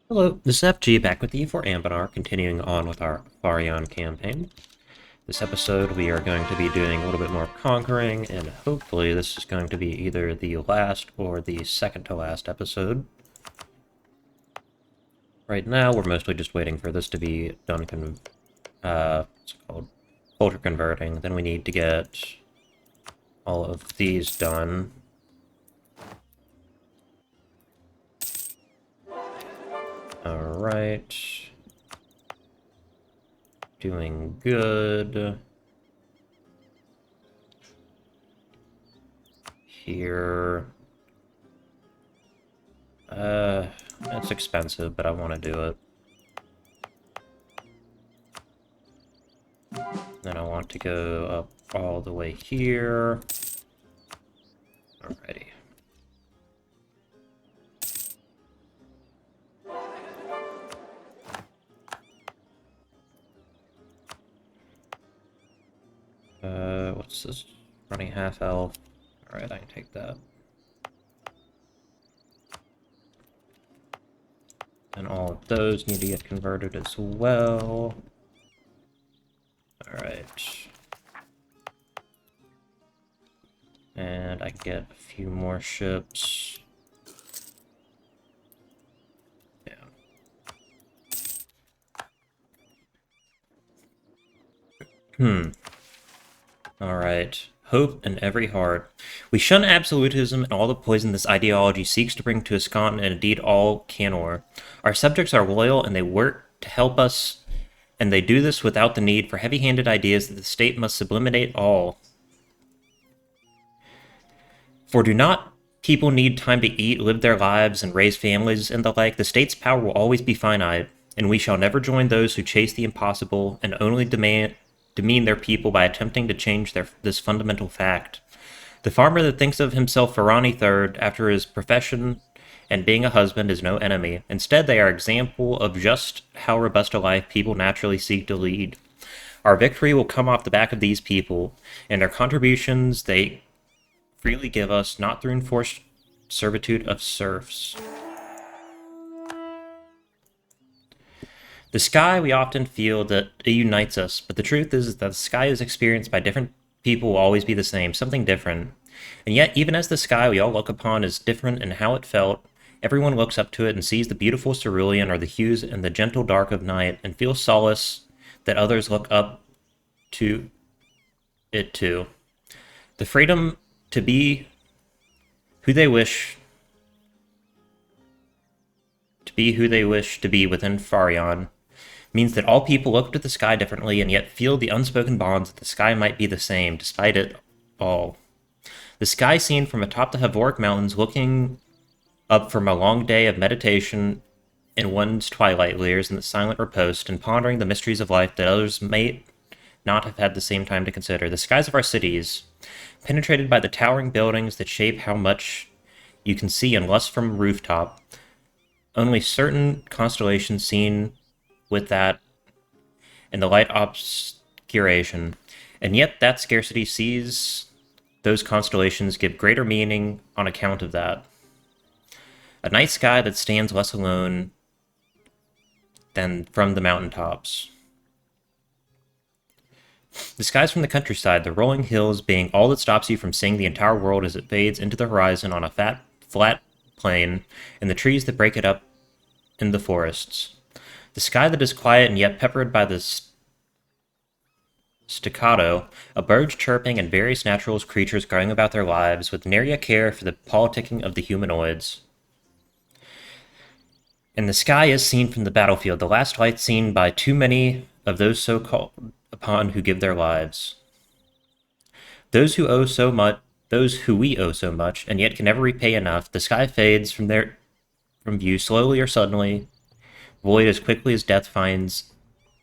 Hello, this is FG back with you for Anbennar, continuing on with our Farranean campaign. This episode we are going to be doing a little bit more conquering, and hopefully this is going to be either the last or the second to last episode. Right now we're mostly just waiting for this to be done, what's it called? Culture converting. Then we need to get all of these done. Alright. Doing good. Here. It's expensive, but I want to do it. Then I want to go up all the way here. Alrighty. What's this? Running half elf. Alright, I can take that. And all of those need to get converted as well. Alright. And I can get a few more ships. Yeah. Alright. Hope in every heart. We shun absolutism and all the poison this ideology seeks to bring to Ascon and indeed all Canor. Our subjects are loyal and they work to help us, and they do this without the need for heavy-handed ideas that the state must sublimate all. For do not people need time to eat, live their lives, and raise families and the like? The state's power will always be finite, and we shall never join those who chase the impossible and only demean their people by attempting to change this fundamental fact. The farmer that thinks of himself Farranean third after his profession and being a husband is no enemy. Instead, they are example of just how robust a life people naturally seek to lead. Our victory will come off the back of these people, and their contributions they freely give us, not through enforced servitude of serfs. The sky, we often feel that it unites us, but the truth is that the sky is experienced by different people will always be the same, something different. And yet, even as the sky we all look upon is different in how it felt, everyone looks up to it and sees the beautiful cerulean or the hues and the gentle dark of night and feels solace that others look up to it too. The freedom to be who they wish to be within Farranean means that all people look to the sky differently and yet feel the unspoken bonds that the sky might be the same despite it all. The sky seen from atop the Havoric Mountains, looking up from a long day of meditation in one's twilight layers in the silent riposte and pondering the mysteries of life that others may not have had the same time to consider. The skies of our cities, penetrated by the towering buildings that shape how much you can see unless from a rooftop, only certain constellations seen with that and the light obscuration, and yet that scarcity sees those constellations give greater meaning on account of that. A night sky that stands less alone than from the mountaintops. The skies from the countryside, the rolling hills being all that stops you from seeing the entire world as it fades into the horizon on a flat plain, and the trees that break it up in the forests. The sky that is quiet and yet peppered by the staccato of birds chirping and various natural creatures going about their lives with nary a care for the politicking of the humanoids. And the sky is seen from the battlefield, the last light seen by too many of those so called upon who give their lives. Those who we owe so much, and yet can never repay enough. The sky fades from view slowly or suddenly, void as quickly as death finds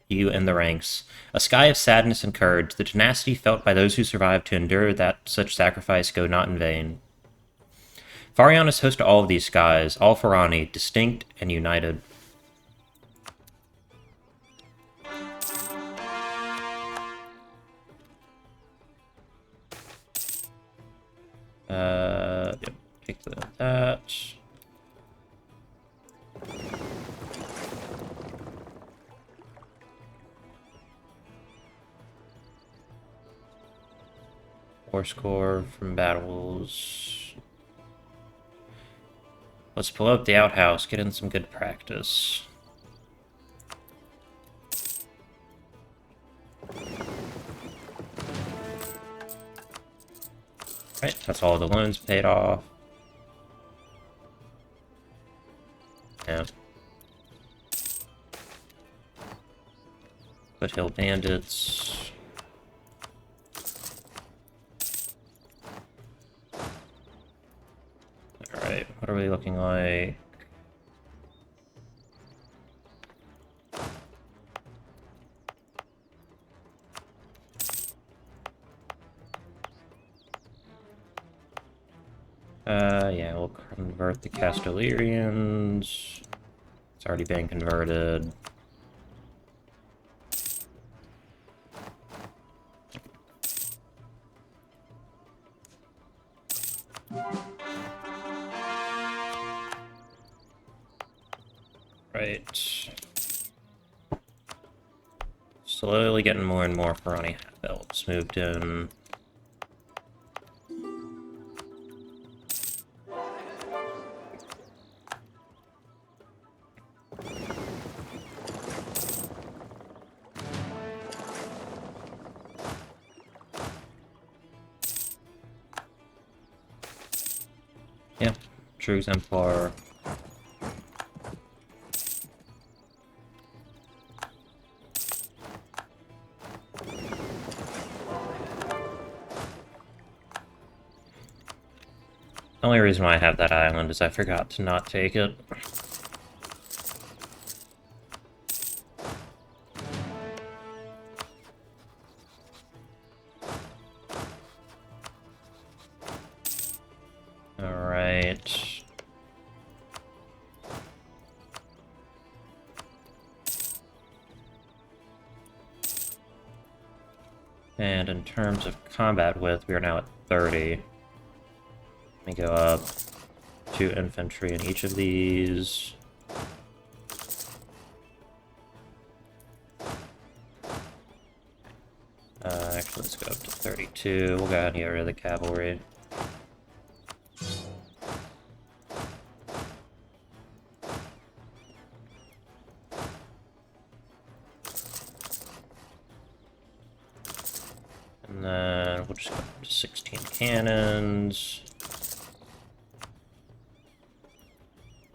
you in the ranks. A sky of sadness and courage, the tenacity felt by those who survive to endure that such sacrifice go not in vain. Farranean is host to all of these skies, all Farranean, distinct and united. Yep, take that. Poor score from battles. Let's pull out the outhouse, get in some good practice. Right, that's all the loans paid off. Yeah. Foothill Bandits. Alright, what are we looking like? Yeah, we'll convert the Castellarians. It's already been converted. Right. Slowly getting more and more Farranean Elves moved in. Yeah, true exemplar. The only reason why I have that island is I forgot to not take it. Alright. And in terms of combat width, we are now at 30. Let me go up 2 infantry in each of these. Actually, let's go up to 32. We'll go ahead and get rid of the cavalry. And then we'll just go up to 16 cannons.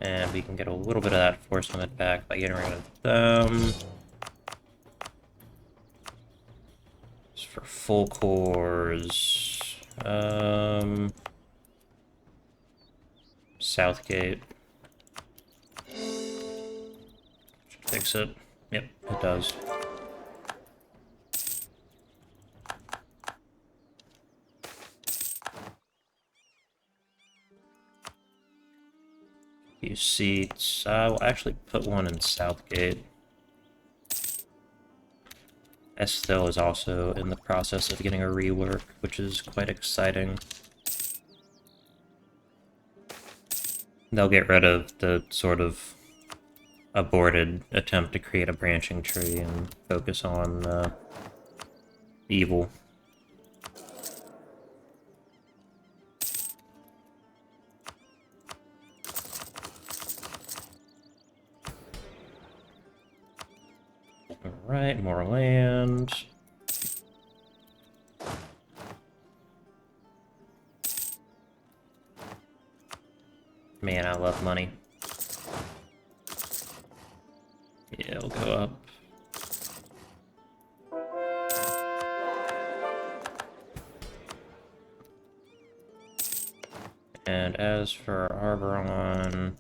And we can get a little bit of that force limit back by getting rid of them. Just for full cores. Southgate. Should fix it. Yep, it does. Few seats. We'll actually put one in Southgate. Estel is also in the process of getting a rework, which is quite exciting. They'll get rid of the sort of aborted attempt to create a branching tree and focus on evil. Alright, more land. Man, I love money. Yeah, we'll go up. And as for Arboron,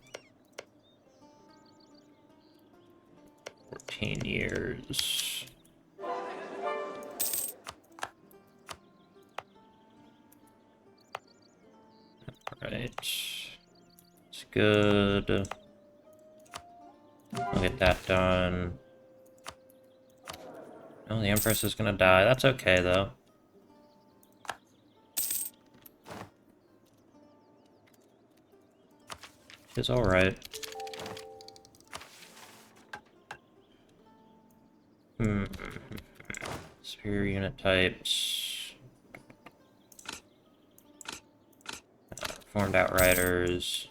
14 years. Alright. It's good. I'll get that done. Oh, the Empress is gonna die. That's okay, though. She's alright. Superior unit types. Formed Outriders.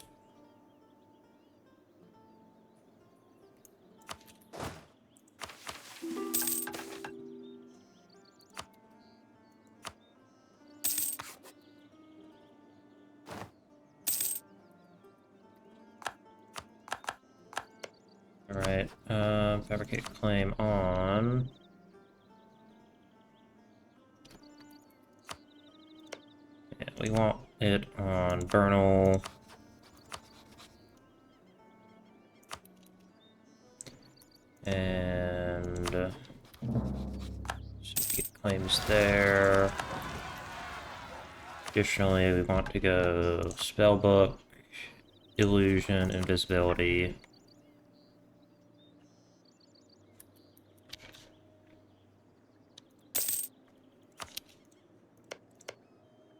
Alright, fabricate claim on... Yeah, we want it on Vernal. And... so get claims there. Additionally, we want to go Spellbook, Illusion, Invisibility.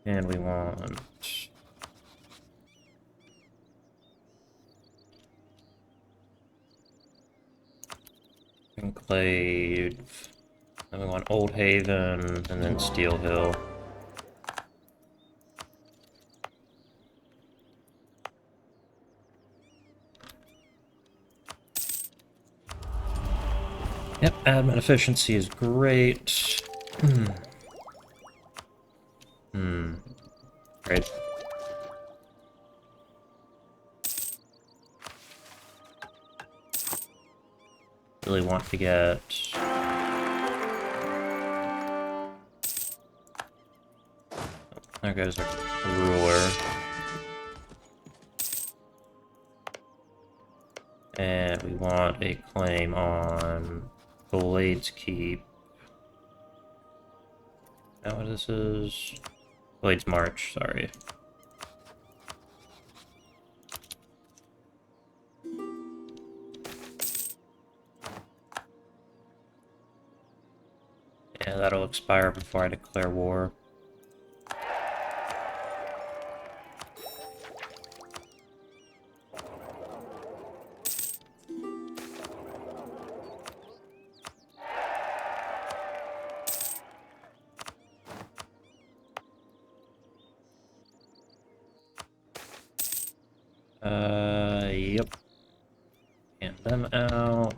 And we want... Enclave. Then we want Old Haven, and then Steel Hill. Yep, admin efficiency is great. Great. Really want to get... there goes our ruler. And we want a claim on Blades Keep. Is that what this is? Blades March, sorry. Yeah, that'll expire before I declare war. Yep. And them out.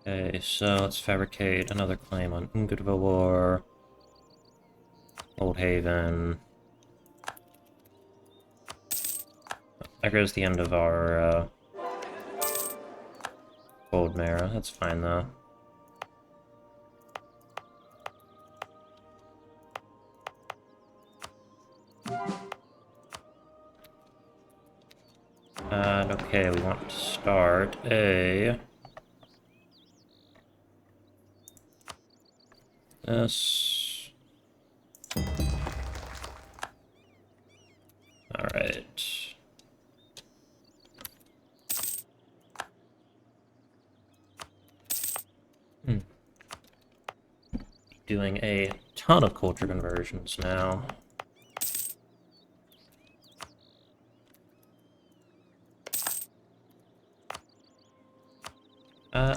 Okay, so let's fabricate another claim on Ungudvalor, Old Haven. There goes the end of our Gold Mara. That's fine though. And okay, we want to start a... this. Alright. Doing a ton of culture conversions now.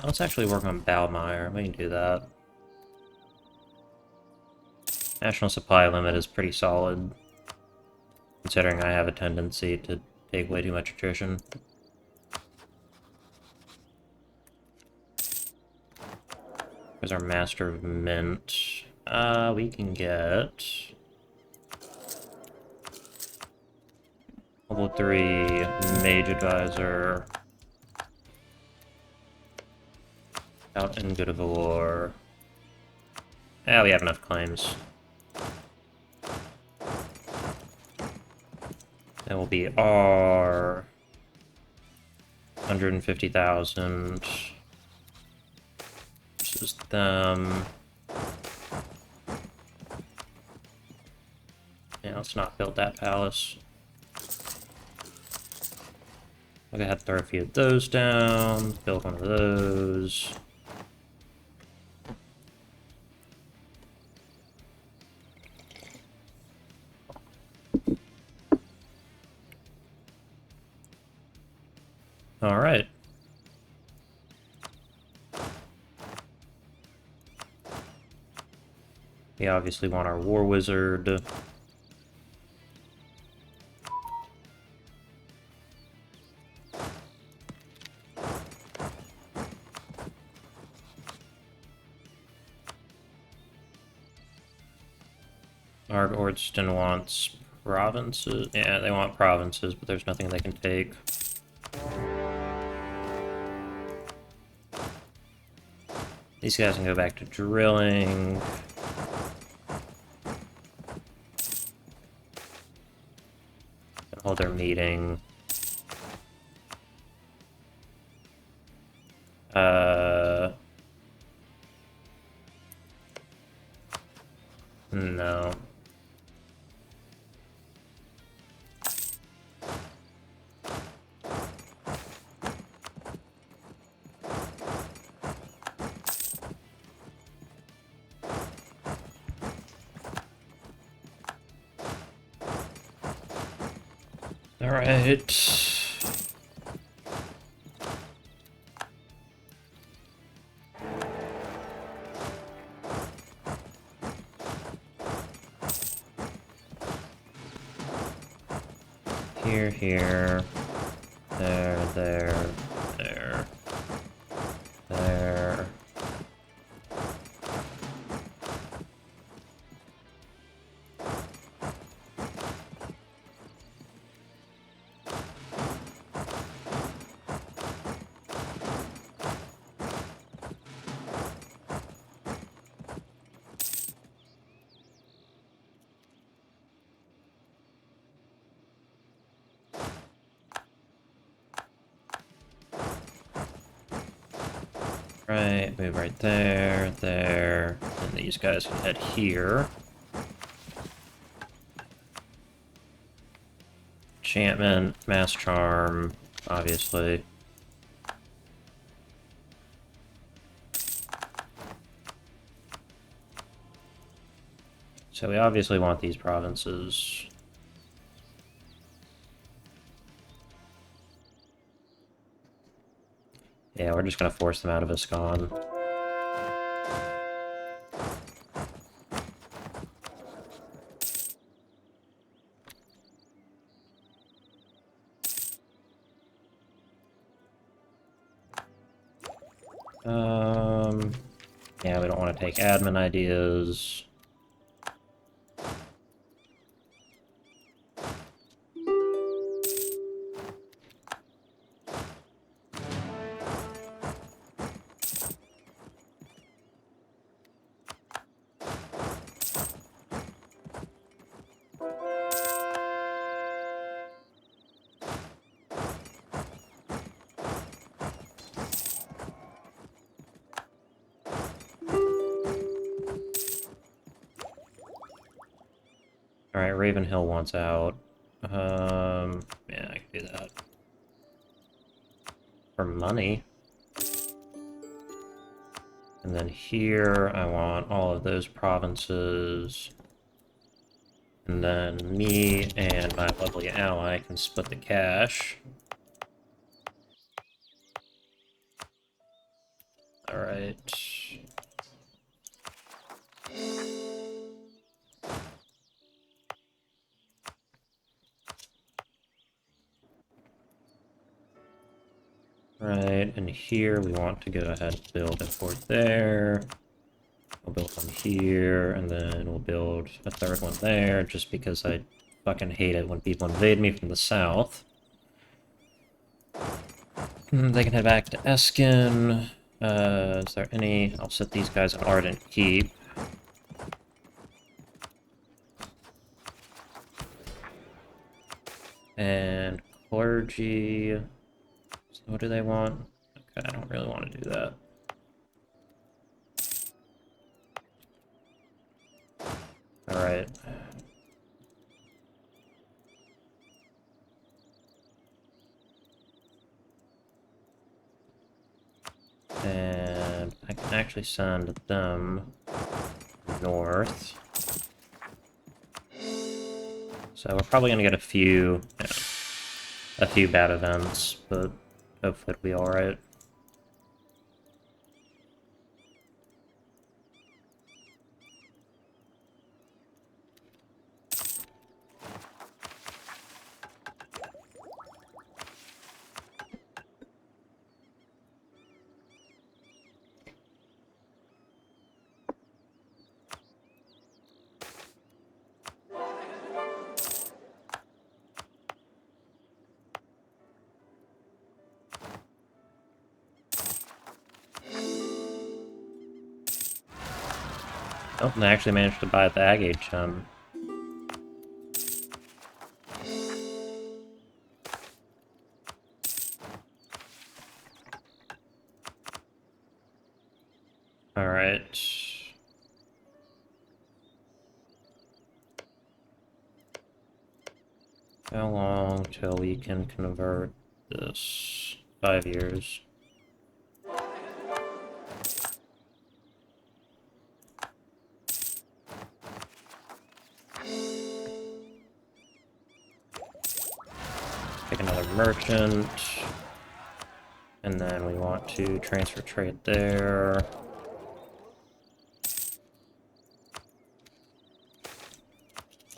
Let's actually work on Balmeyer. We can do that. National supply limit is pretty solid, considering I have a tendency to take way too much attrition. There's our Master of Mint. We can get... level 3 Mage Advisor. Out in Good of the War. Yeah, we have enough claims. That will be our 150,000 versus them. Yeah, let's not build that palace. I'll go ahead and throw a few of those down, build one of those. All right. We obviously want our War Wizard. Ordston wants provinces. Yeah, they want provinces, but there's nothing they can take. These guys can go back to drilling. Hold their meeting. No. Alright. Here. There. There. Right, move right there, and these guys can head here. Enchantment, Mass Charm, obviously. So we obviously want these provinces. Yeah, we're just gonna force them out of Iscan. Yeah, we don't want to take admin ideas. Alright, Ravenhill wants out. Yeah, I can do that. For money. And then here, I want all of those provinces. And then me and my lovely ally can split the cash. Alright. Right, and here we want to go ahead and build a fort there. We'll build one here, and then we'll build a third one there, just because I fucking hate it when people invade me from the south. They can head back to Eskin. Is there any... I'll set these guys in Ardent Keep. And clergy... So what do they want? Okay, I don't really want to do that. Alright. And I can actually send them north. So we're probably gonna get a few bad events, but hopefully it'll be alright. Oh, and I actually managed to buy the Agate gem. Alright. How long till we can convert this? 5 years. Pick another merchant. And then we want to transfer trade there.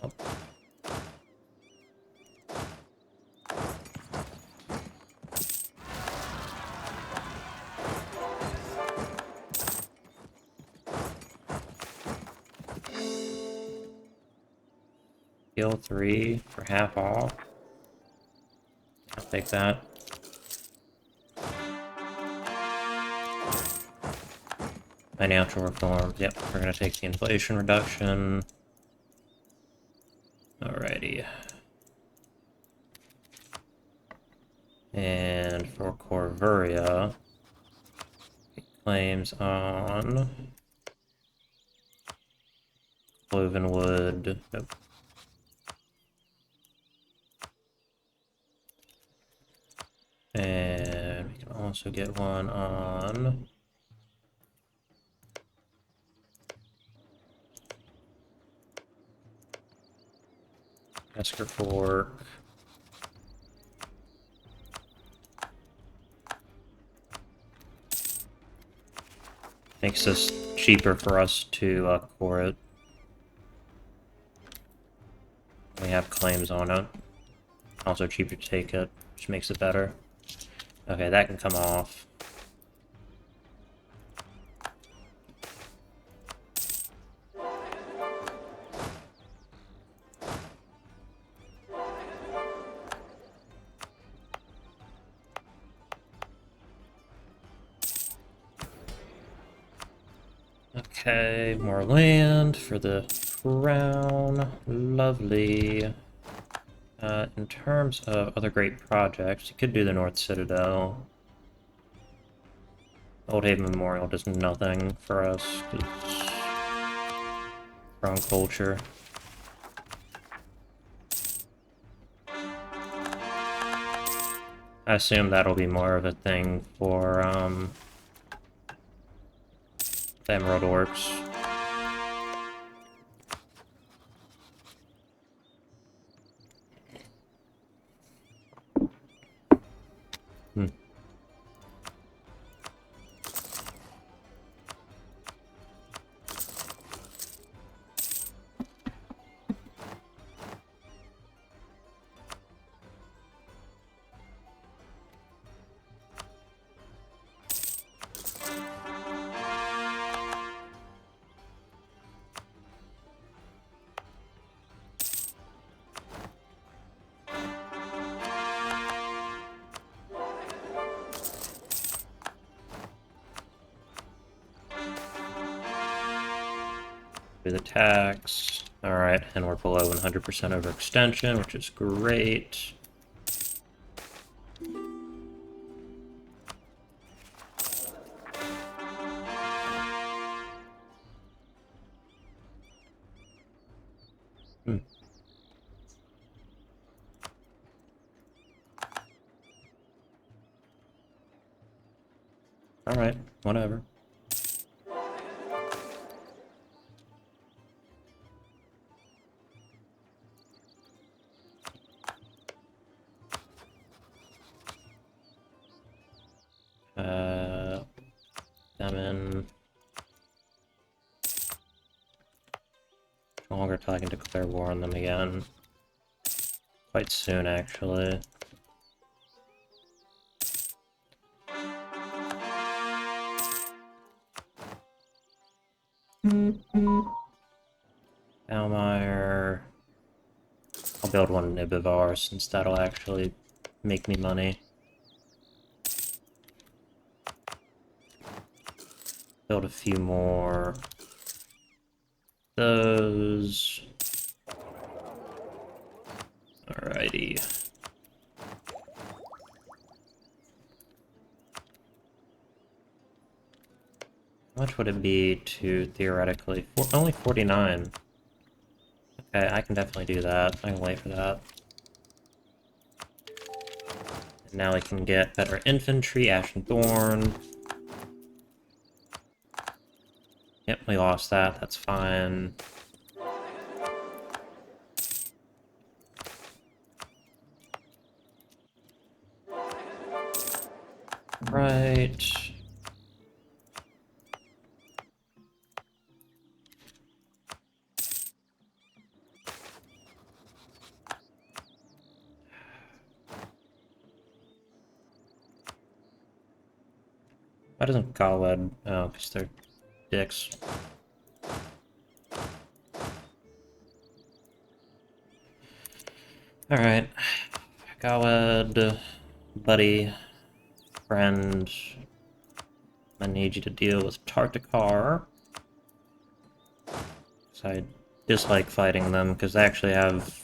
Oh. Skill 3 for half off. I'll take that. Financial reform. Yep, we're gonna take the inflation reduction. Alrighty. And for Corvuria, claims on Cloven Wood. Nope. And we can also get one on Esker Fork. Makes this cheaper for us to core it. We have claims on it. Also cheaper to take it, which makes it better. Okay, that can come off. Okay, more land for the crown. Lovely. In terms of other great projects, you could do the North Citadel. Old Haven Memorial does nothing for us. It's wrong culture. I assume that'll be more of a thing for the Emerald Orcs. The tax. Alright, and we're below 100% overextension, which is great. Alright, whatever. Demon. Longer till I can declare war on them again. Quite soon, actually. Almire. I'll build one in Ibivar since that'll actually make me money. Build a few more those. Alrighty. How much would it be to theoretically? Only 49. Okay, I can definitely do that. I can wait for that. And now we can get better infantry, Ashen Thorn. Yep, we lost that. That's fine. Right. Why doesn't Galwed? Oh, because they're dicks. Alright. Galwed, buddy, friend. I need you to deal with Tartakar. Because I dislike fighting them, because they actually have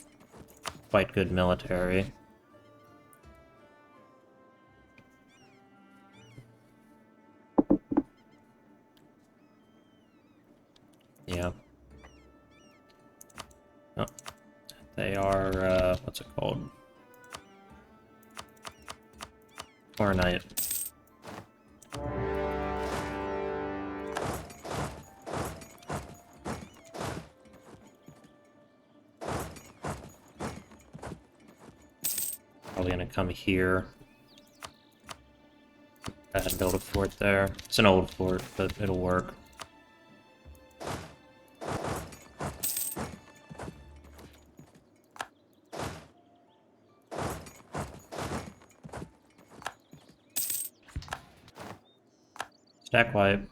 quite good military. Yeah. Oh, they are, what's it called? Farranean. Probably gonna come here. I had to build a fort there. It's an old fort, but it'll work. Stack wipe.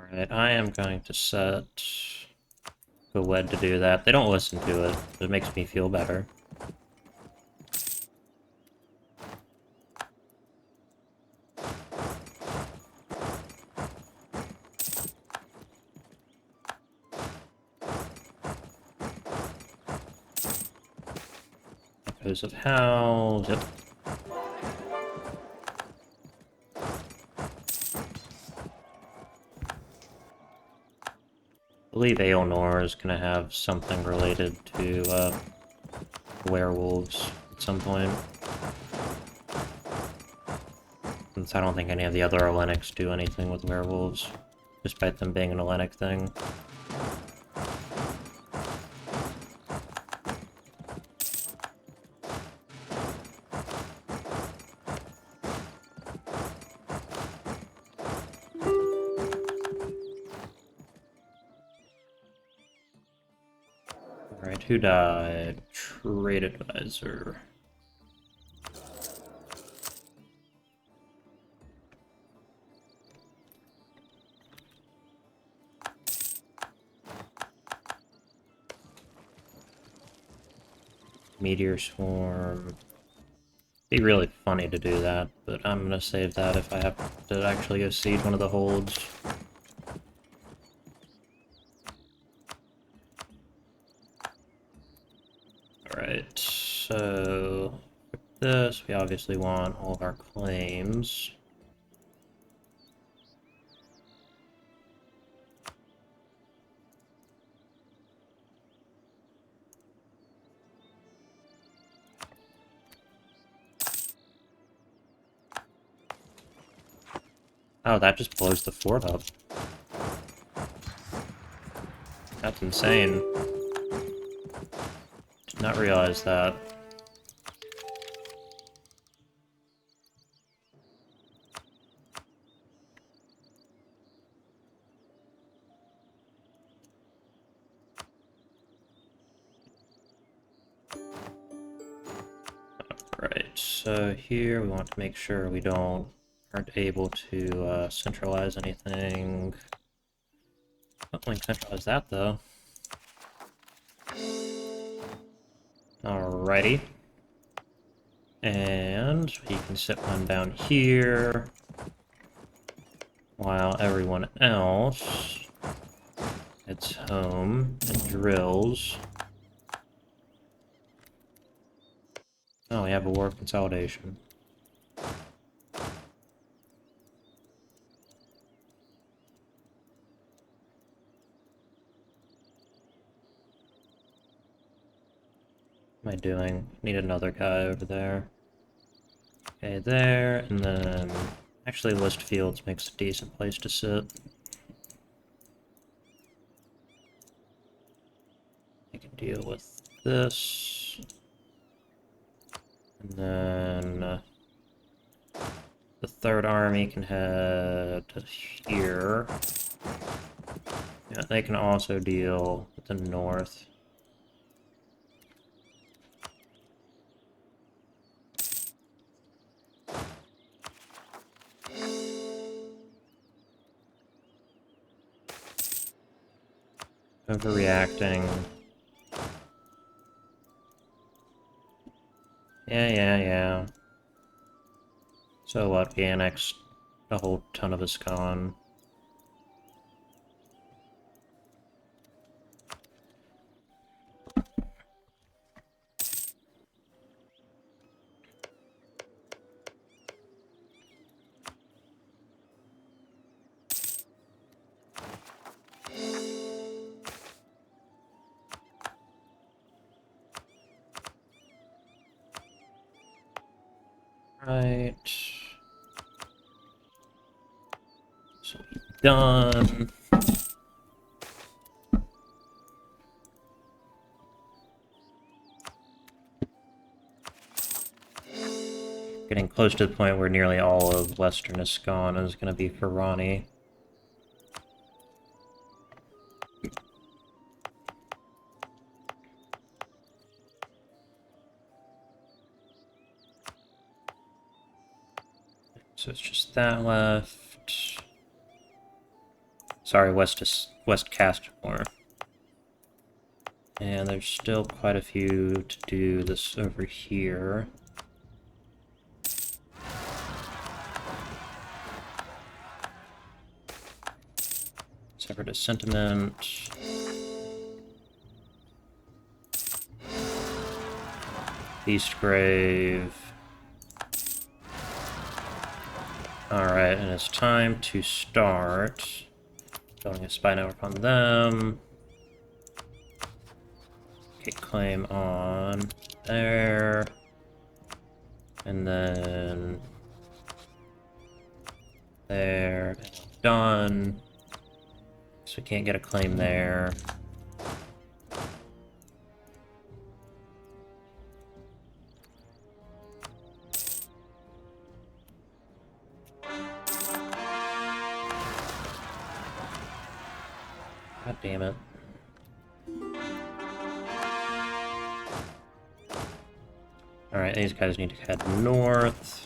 Alright, I am going to set the WED to do that. They don't listen to it, but it makes me feel better. Echoes of Howls, yep. I believe Aelnor is going to have something related to werewolves at some point. Since I don't think any of the other Hellenics do anything with werewolves, despite them being an Hellenic thing. Alright, who died? Trade Advisor. Meteor Swarm. Be really funny to do that, but I'm gonna save that if I have to actually go siege one of the holds. Alright, so for this, we obviously want all of our claims. Oh, that just blows the fort up. That's insane. Did not realize that. Right, so here we want to make sure we aren't able to centralize anything. Don't want to centralize that though. Alrighty. And he can sit one down here, while everyone else heads home and drills. Oh, we have a war of consolidation. What am I doing? Need another guy over there. Okay, there, and then... Actually, List Fields makes a decent place to sit. I can deal with this. And then... the Third Army can head to here. Yeah, they can also deal with the north. Overreacting. Yeah. So what? We annexed a whole ton of Iskan. Right. So done. Getting close to the point where nearly all of Western Iskan is going to be Farranean. So it's just that left. Sorry, West Castmore. And there's still quite a few to do this over here. Separatist Sentiment. Beastgrave. Alright, and it's time to start building a spy network on them. Okay, claim on there. And then there. Done. So we can't get a claim there. God damn it. Alright, these guys need to head north.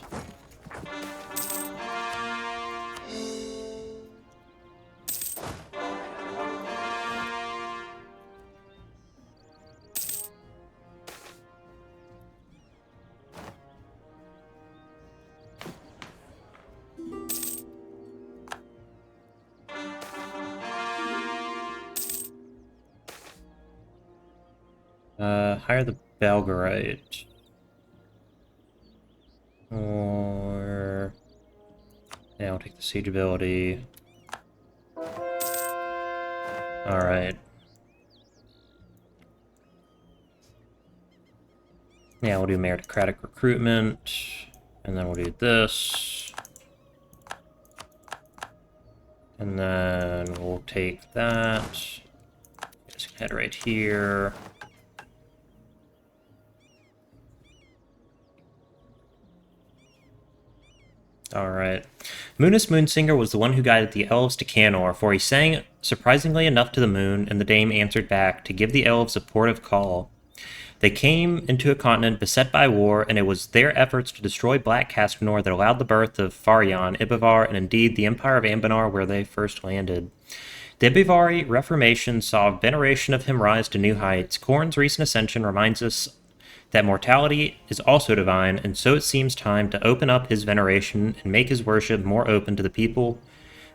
Hire the Belgorite. Or... yeah, I'll take the siege ability. Alright. Yeah, we'll do meritocratic recruitment. And then we'll do this. And then we'll take that. Just head right here. Alright. Moonus Moonsinger was the one who guided the elves to Canor, for he sang surprisingly enough to the moon, and the dame answered back to give the elves a portive call. They came into a continent beset by war, and it was their efforts to destroy Black Cascanor that allowed the birth of Farranean, Ibavar, and indeed the Empire of Anbennar where they first landed. The Ibavari Reformation saw veneration of him rise to new heights. Khorne's recent ascension reminds us that mortality is also divine, and so it seems time to open up his veneration and make his worship more open to the people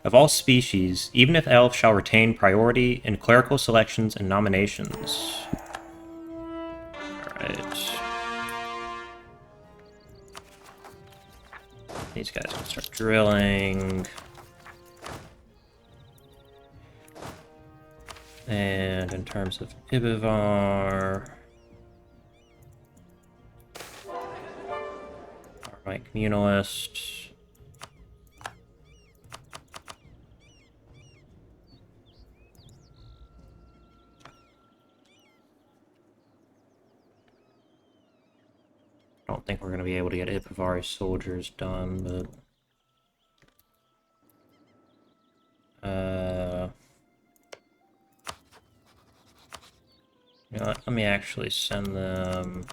of all species, even if elves shall retain priority in clerical selections and nominations. Alright. These guys can start drilling. And in terms of Ibivar, my communalist. I don't think we're going to be able to get Ibivar soldiers done, but you know what? Let me actually send them.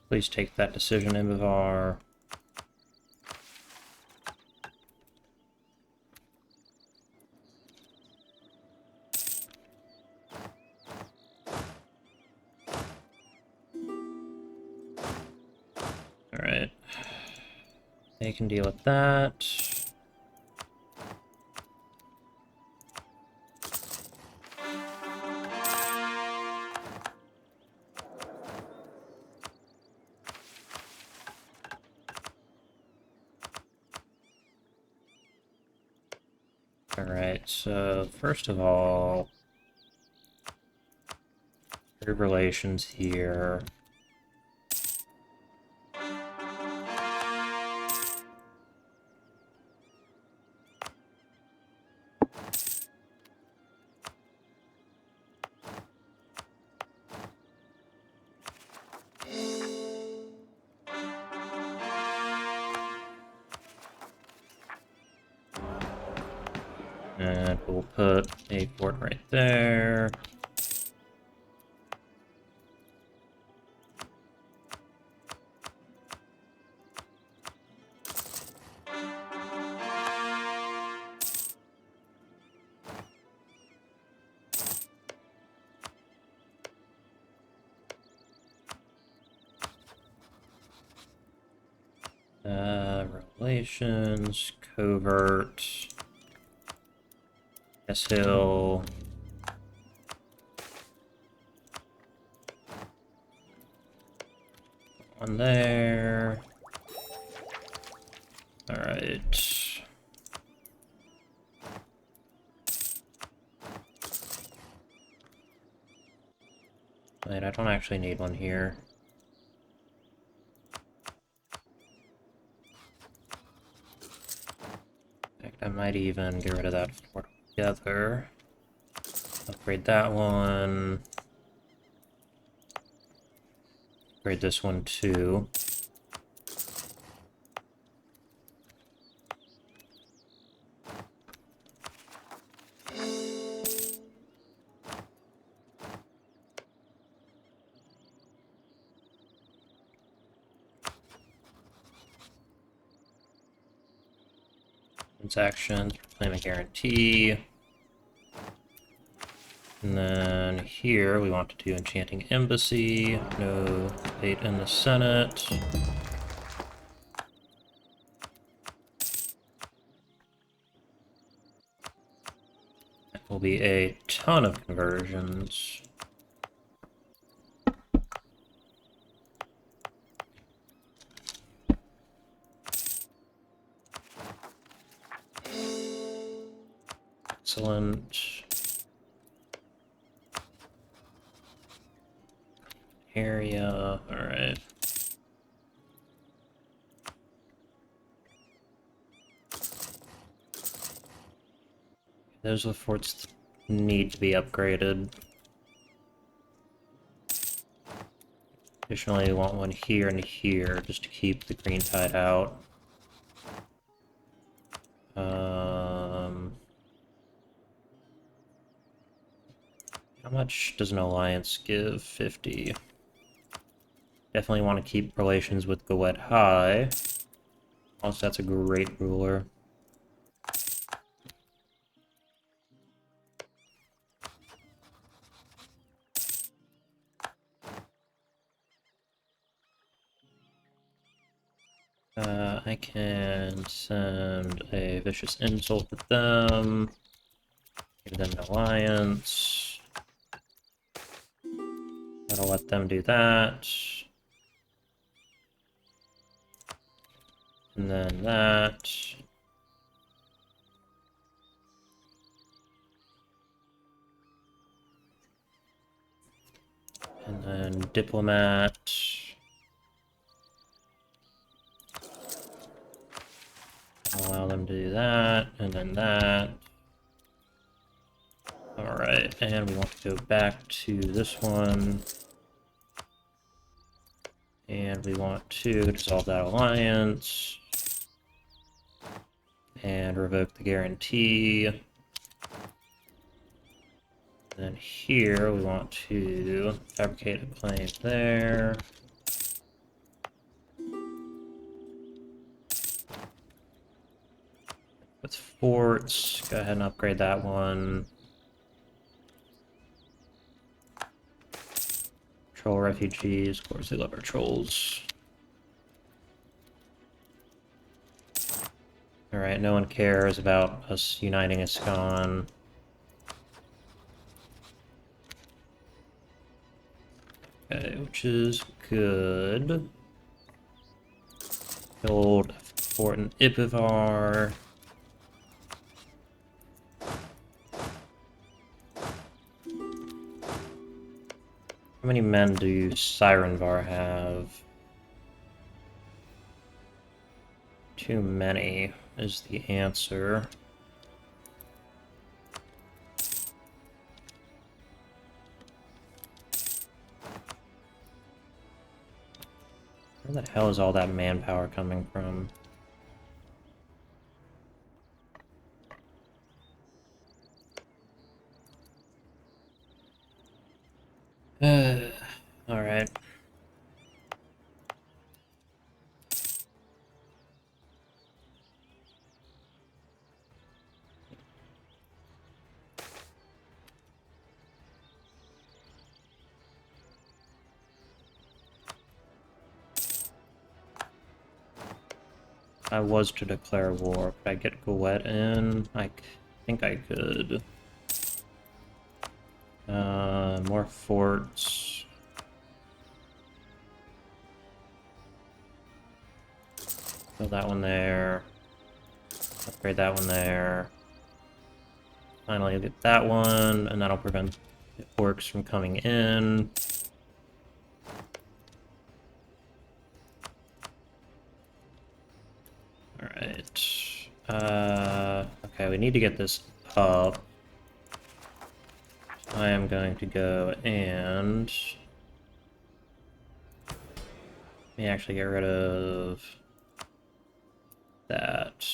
Please take that decision, Ibivar. Alright. They can deal with that. Alright, so first of all, trade relations here. And we'll put a fort right there. Relations, covert, S-Hill. One there. Alright. Wait, I don't actually need one here. In fact, I might even get rid of that fort altogether. Upgrade that one. Upgrade this one too. Transactions, claim a guarantee. And then here we want to do Enchanting Embassy, no debate in the Senate. That will be a ton of conversions. Excellent. Area, alright. Those are the forts that need to be upgraded. Additionally, we want one here and here just to keep the green tide out. How much does an alliance give? 50. Definitely want to keep relations with Goed high. Also, that's a great ruler. I can send a vicious insult to them. Give them an alliance. That'll let them do that. And then that. And then diplomat. Allow them to do that, and then that. Alright, and we want to go back to this one. And we want to dissolve that alliance. And revoke the guarantee. Then here we want to fabricate a claim there. With forts, go ahead and upgrade that one. Troll refugees, of course they love our trolls. Alright, no one cares about us uniting a Skan. Okay, which is good. Build a fort in Ipivar. How many men do Sirenvar have? Too many is the answer. Where the hell is all that manpower coming from? Alright. I was to declare war. Could I get Gouet in? I think I could. More forts. Build that one there. Upgrade that one there. Finally get that one, and that'll prevent the orcs from coming in. Alright. Okay, we need to get this up. I am going to go and... let me actually get rid of that.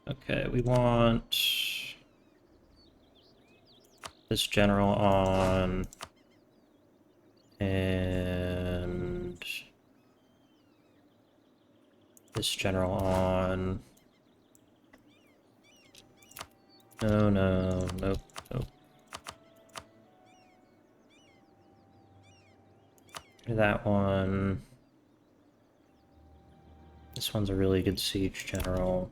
Okay, we want this general on, and this general on. No, no, nope, nope. That one. This one's a really good siege general.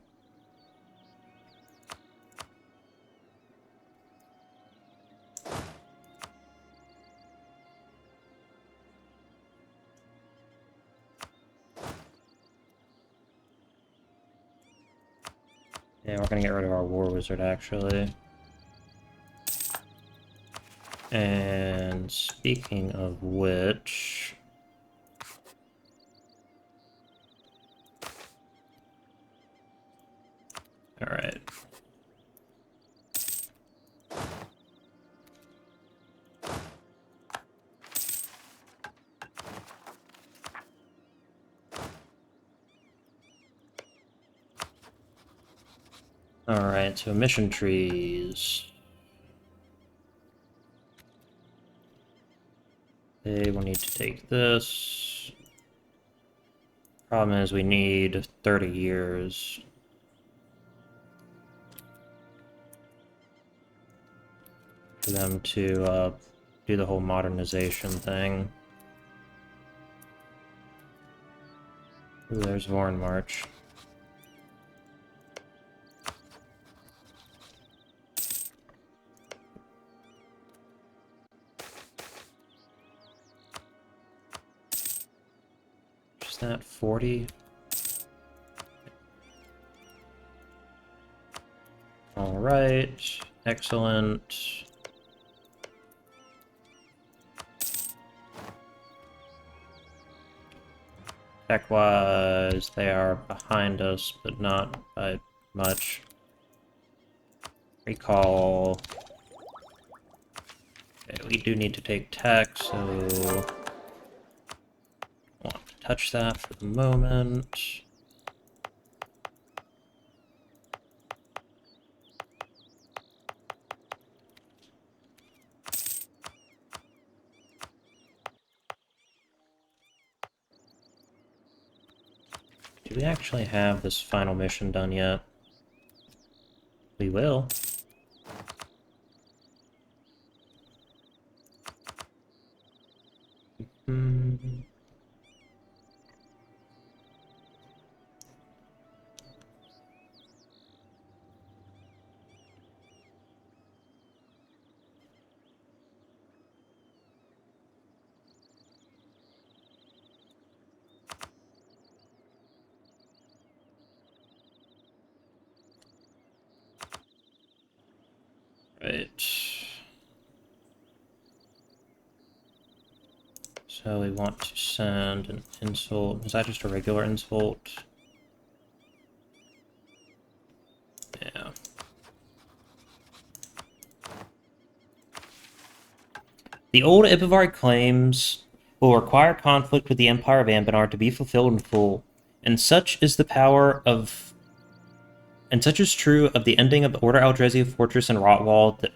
Yeah, we're gonna get rid of our war wizard actually. And speaking of which, all right. Alright, so mission trees. Okay, we'll need to take this. Problem is we need 30 years. For them to do the whole modernization thing. Ooh, there's Vorn March. Is that 40? Alright, excellent. Tech-wise, they are behind us, but not by much. Recall. Okay, we do need to take tech, so I want to touch that for the moment. Do we actually have this final mission done yet? We will. Right. So we want to send an insult. Is that just a regular insult? Yeah. The old Ipivari claims will require conflict with the Empire of Anbennar to be fulfilled in full, and such is the power of... And such is true of the ending of the Order Aldrezia Fortress and Rotwall that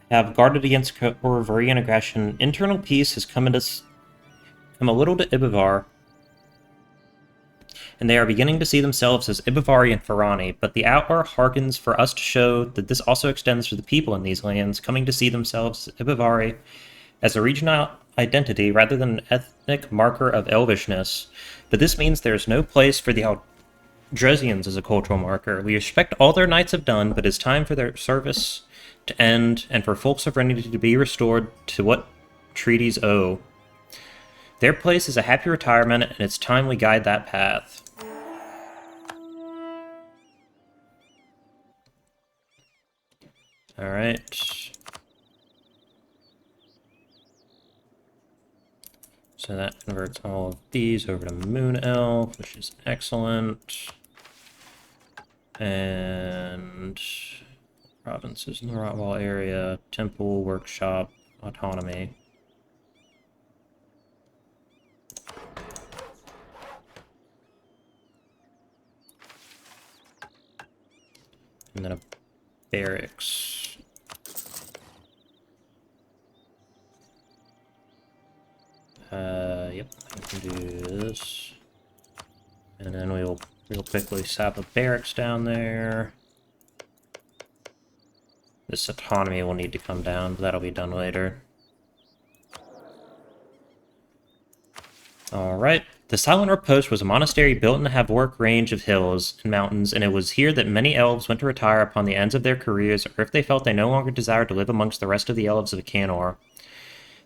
have guarded against Corvurian aggression. Internal peace has come a little to Ibivar, and they are beginning to see themselves as Ibivari and Farrani, but the hour harkens for us to show that this also extends to the people in these lands, coming to see themselves as Ibivari as a regional identity rather than an ethnic marker of elvishness. But this means there is no place for the Aldresians as a cultural marker. We respect all their knights have done, but it's time for their service to end and for full sovereignty to be restored to what treaties owe. Their place is a happy retirement, and it's time we guide that path. Alright. So that converts all of these over to Moon Elf, which is excellent. And provinces in the Rotwall area, temple, workshop, autonomy. And then a barracks. Yep, I can do this. And then we'll real quickly sap a barracks down there. This autonomy will need to come down, but that'll be done later. Alright. The Silent Outpost was a monastery built in the Havork range of hills and mountains, and it was here that many elves went to retire upon the ends of their careers, or if they felt they no longer desired to live amongst the rest of the elves of Canor.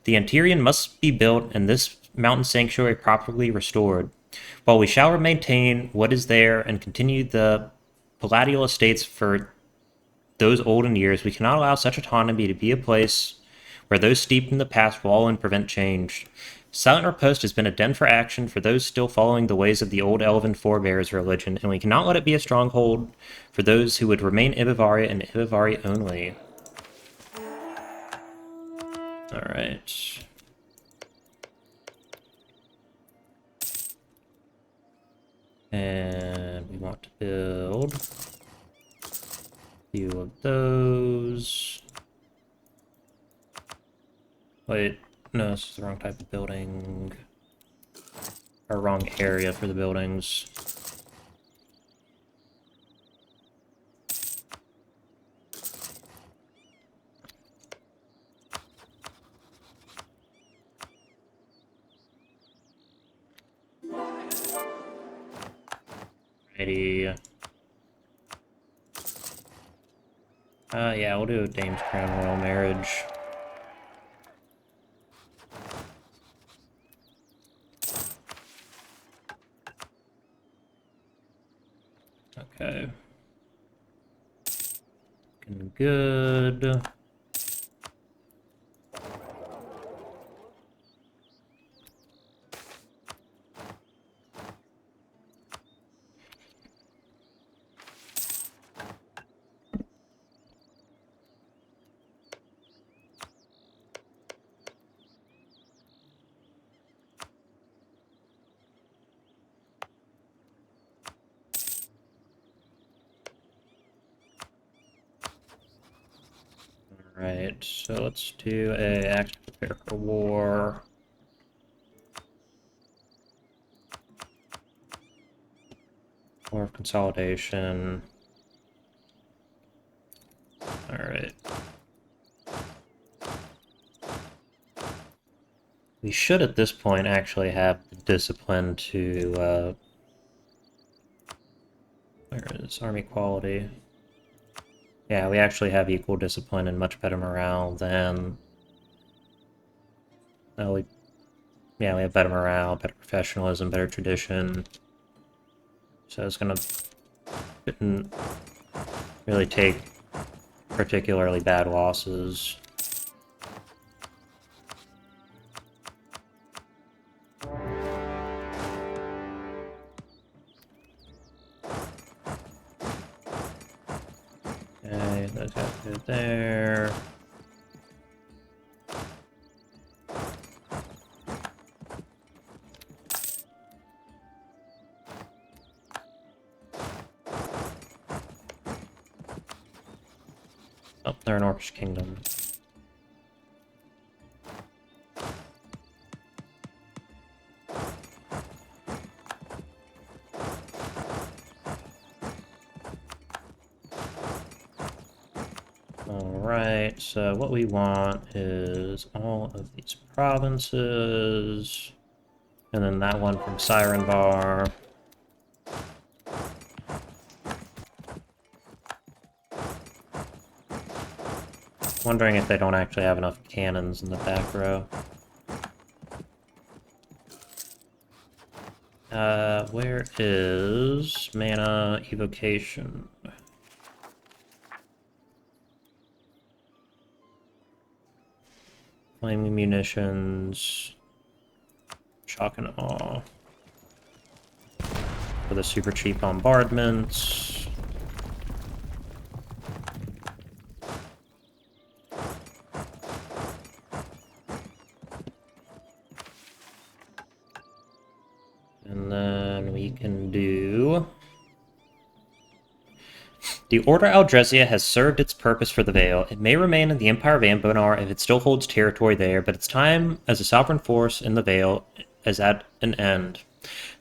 The Antirian must be built, and this mountain sanctuary properly restored. While we shall maintain what is there and continue the palatial estates for those olden years, we cannot allow such autonomy to be a place where those steeped in the past wallow and prevent change. Silent Outpost has been a den for action for those still following the ways of the old elven forebears religion, and we cannot let it be a stronghold for those who would remain Ibivari and Ibivari only. Alright. And we want to build a few of those. Wait, no, this is the wrong type of building. Or wrong area for the buildings. Alrighty. Yeah, we'll do a Dame's Crown Royal Marriage. Okay. Looking good. Alright, so let's do a active prepare for war. War of consolidation. Alright. We should at this point actually have the discipline to, where is army quality? Yeah, we actually have equal discipline and much better morale than... Oh, yeah, we have better morale, better professionalism, better tradition. So it's gonna... Couldn't really take particularly bad losses. Okay, those guys go there. Oh, they're in Orcish Kingdom. Alright, so what we want is all of these provinces, and then that one from Siren Bar. Wondering if they don't actually have enough cannons in the back row. Where is mana evocation? Flaming munitions. Shock and awe. For the super cheap bombardments. And then we can do... The Order Aldresia has served its purpose for the Vale. It may remain in the Empire of Anbennar if it still holds territory there, but its time as a sovereign force in the Vale is at an end.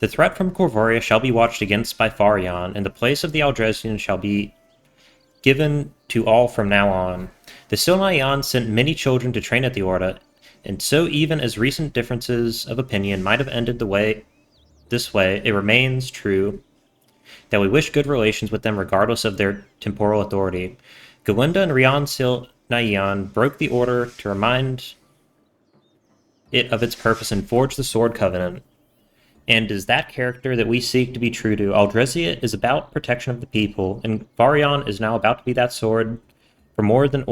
The threat from Corvoria shall be watched against by Farranean, and the place of the Aldresians shall be given to all from now on. The Silnayan sent many children to train at the Order, and so even as recent differences of opinion might have ended this way, it remains true that we wish good relations with them regardless of their temporal authority. Galinda and Rian Silnayan broke the Order to remind it of its purpose and forge the Sword Covenant. And is that character that we seek to be true to. Aldresia is about protection of the people, and Varian is now about to be that sword for more than the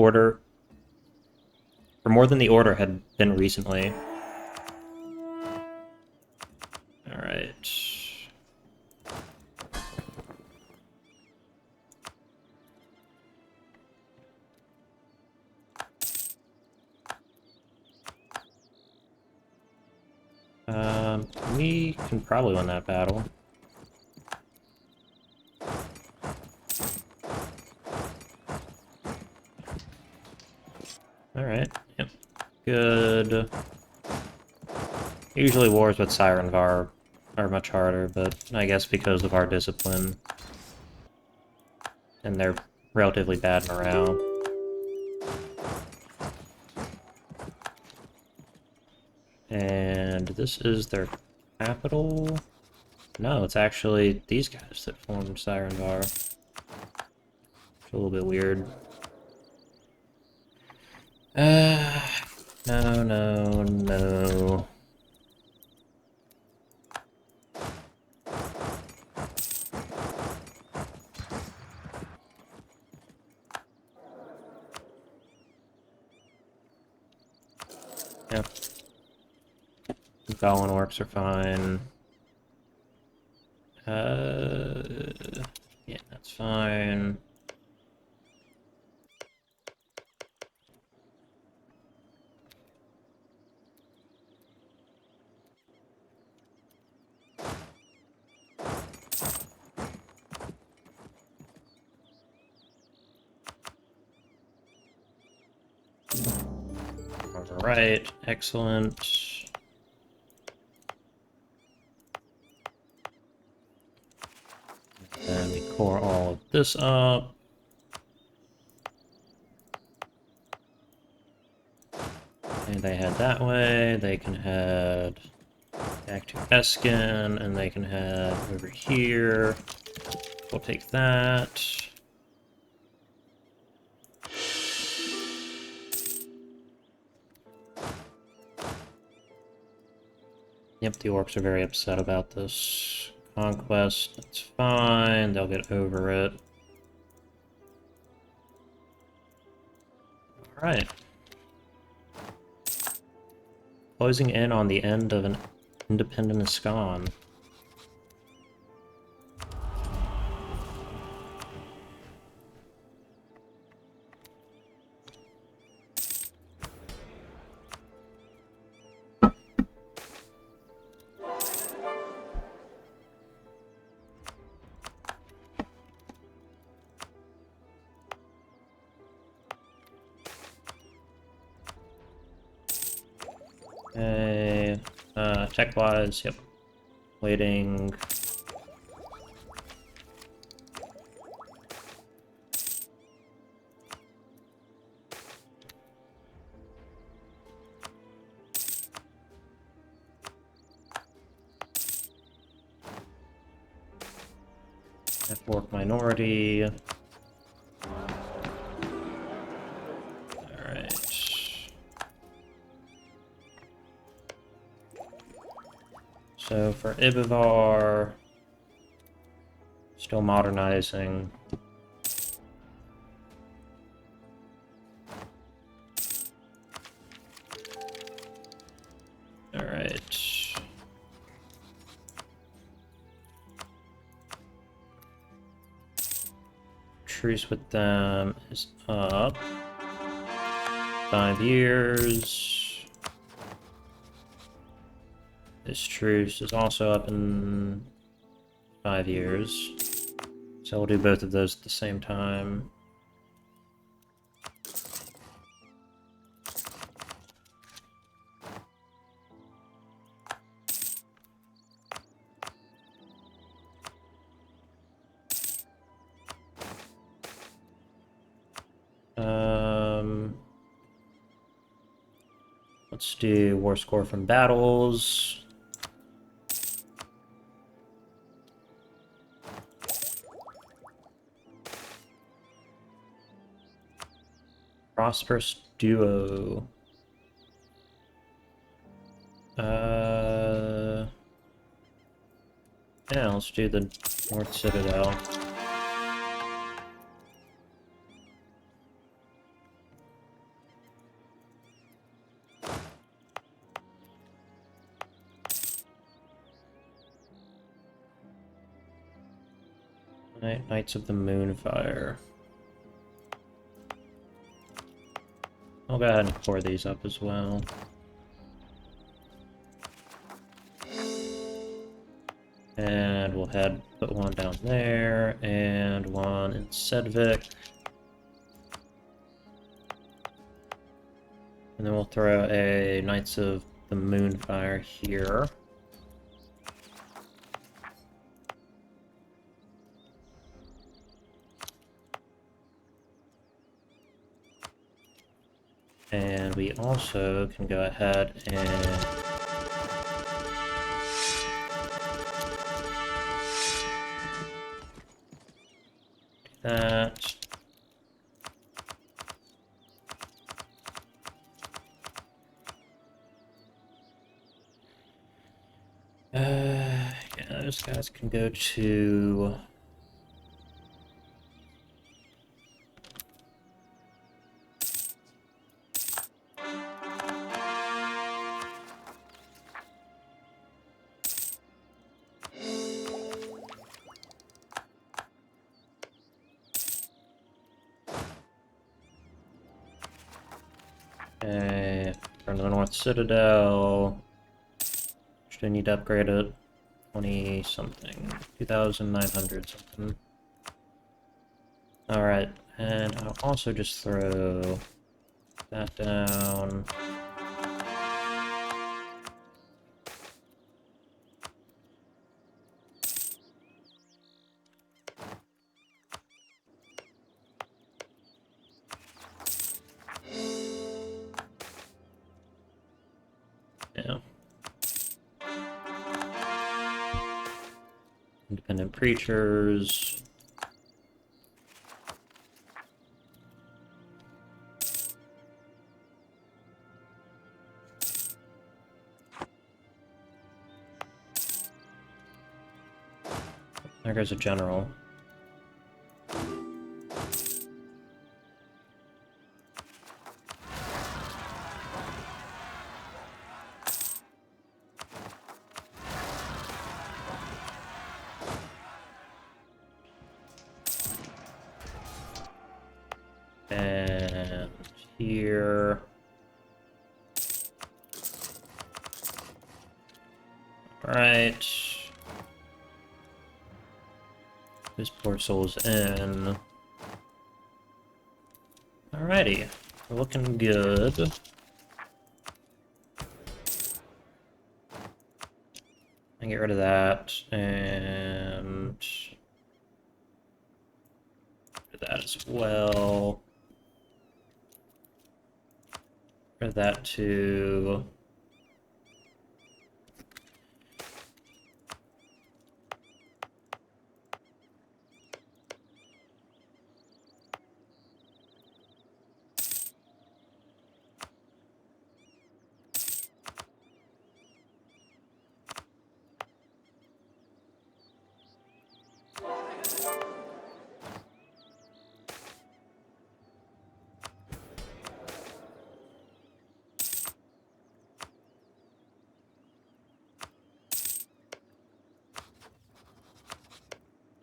Order had been recently. Alright. We can probably win that battle. Alright, yep. Good. Usually wars with Siren Var are much harder, but I guess because of our discipline and their relatively bad morale. And this is their capital? No, it's actually these guys that formed Siren Var. It's a little bit weird. No, no, no. Yep. Goblin orcs are fine. Yeah, that's fine. Alright, excellent. Then we core all of this up. And they head that way, they can head back to Eskin, and they can head over here. We'll take that. Yep, the orcs are very upset about this conquest. That's fine, they'll get over it. Alright. Closing in on the end of an independent Iskan. Okay, tech-wise, yep. Waiting. F-Orc minority. Alright. So for Ibivar, still modernizing. Alright. Truce with them is up. 5 years. This truce is also up in 5 years. So we'll do both of those at the same time. Let's do war score from battles. Prosperous duo. Yeah, let's do the North Citadel. Knights of the Moonfire. I'll go ahead and pour these up as well. And we'll put one down there, and one in Sedvik. And then we'll throw a Knights of the Moonfire here. And we also can go ahead and do that. Yeah, those guys can go to... Okay, turn to the North Citadel. Should I need to upgrade it? 20 something. 2,900 something. Alright, and I'll also just throw that down. Yeah. Independent preachers. There goes a general. And here. Alright. This poor soul's in. Alrighty. We're looking good. And get rid of that. And get rid of that as well. Get rid of that too.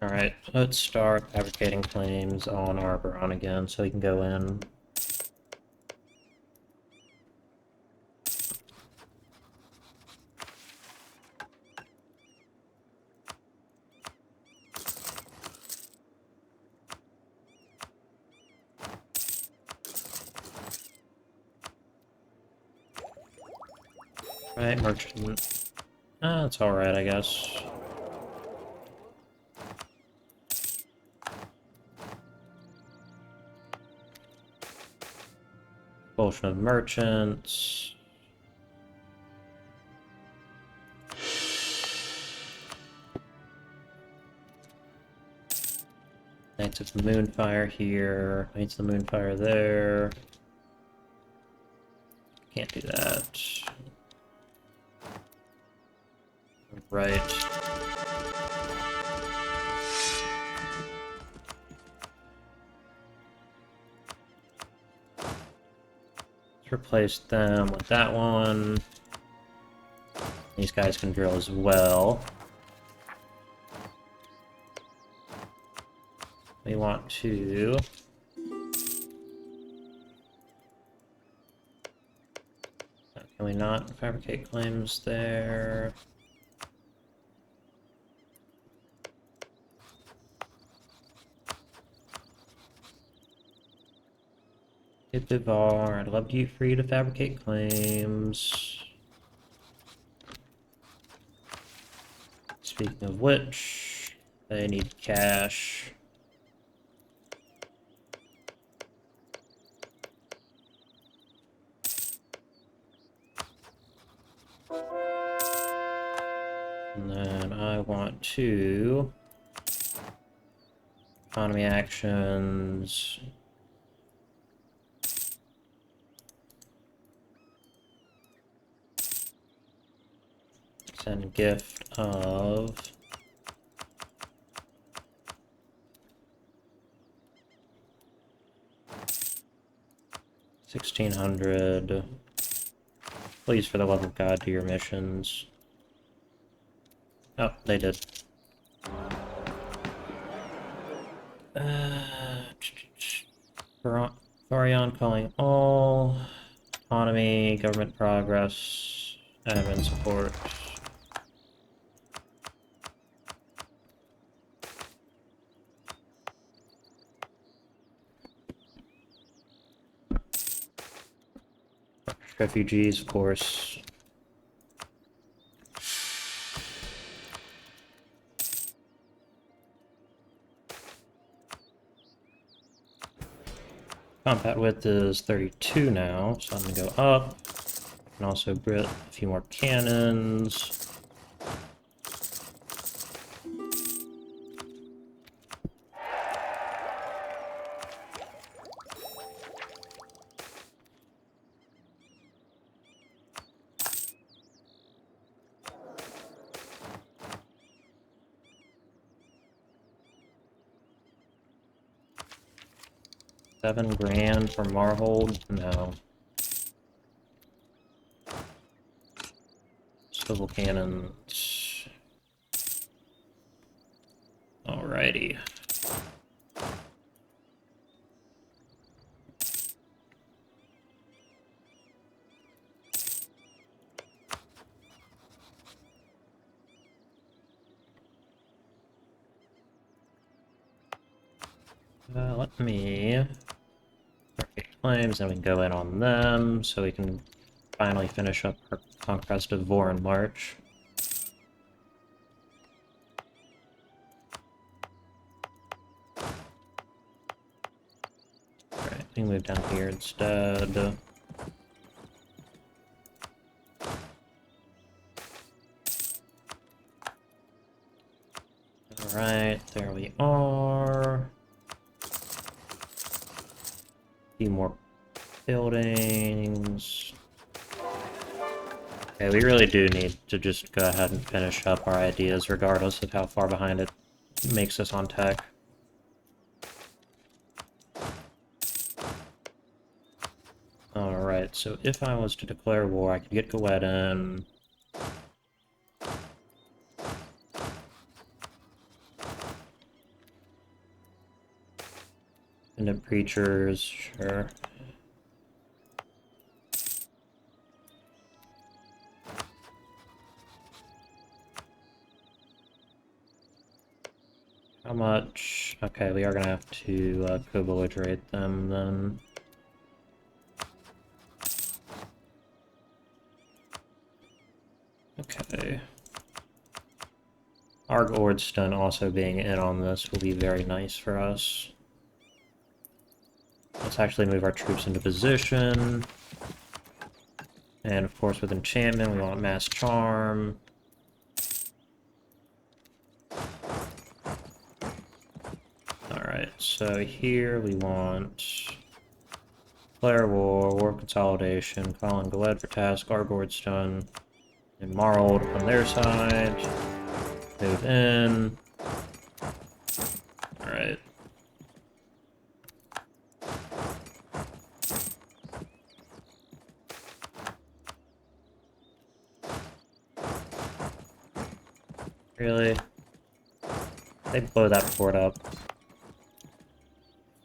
Alright, let's start fabricating claims on Arboron again so he can go in. Right, merchant. That's alright, I guess. Expulsion of merchants. Knights of the Moonfire here. Knights of the Moonfire there. Can't do that. Right. Let's replace them with that one. These guys can drill as well. We want to... Can we not fabricate claims there? I'd love to get free to fabricate claims. Speaking of which, they need cash. And then I want to economy actions. Send gift of 1,600. Please, for the love of God, do your missions. Oh, they did. Farranean calling all. Autonomy, government progress, admin support. Refugees, of course. Combat width is 32 now, so I'm gonna go up. And also Brit a few more cannons. $7,000 for Marhold? No. Swivel cannons. Alrighty. Let me claims, and we can go in on them, so we can finally finish up our conquest of Vor in March. Alright, we can move down here instead. Alright, there we are. Few more buildings. Okay, we really do need to just go ahead and finish up our ideas regardless of how far behind it makes us on tech. Alright, so if I was to declare war, I could get Goetin. Independent preachers, sure. How much? Okay, we are gonna have to co-belligerate them then. Okay. Argordstone also being in on this will be very nice for us. Let's actually move our troops into position. And of course with enchantment we want mass charm. Alright, so here we want declare war, war consolidation, calling Galed for task, Argordstone, and Marld on their side. Move in. Alright. Really? They blow that fort up.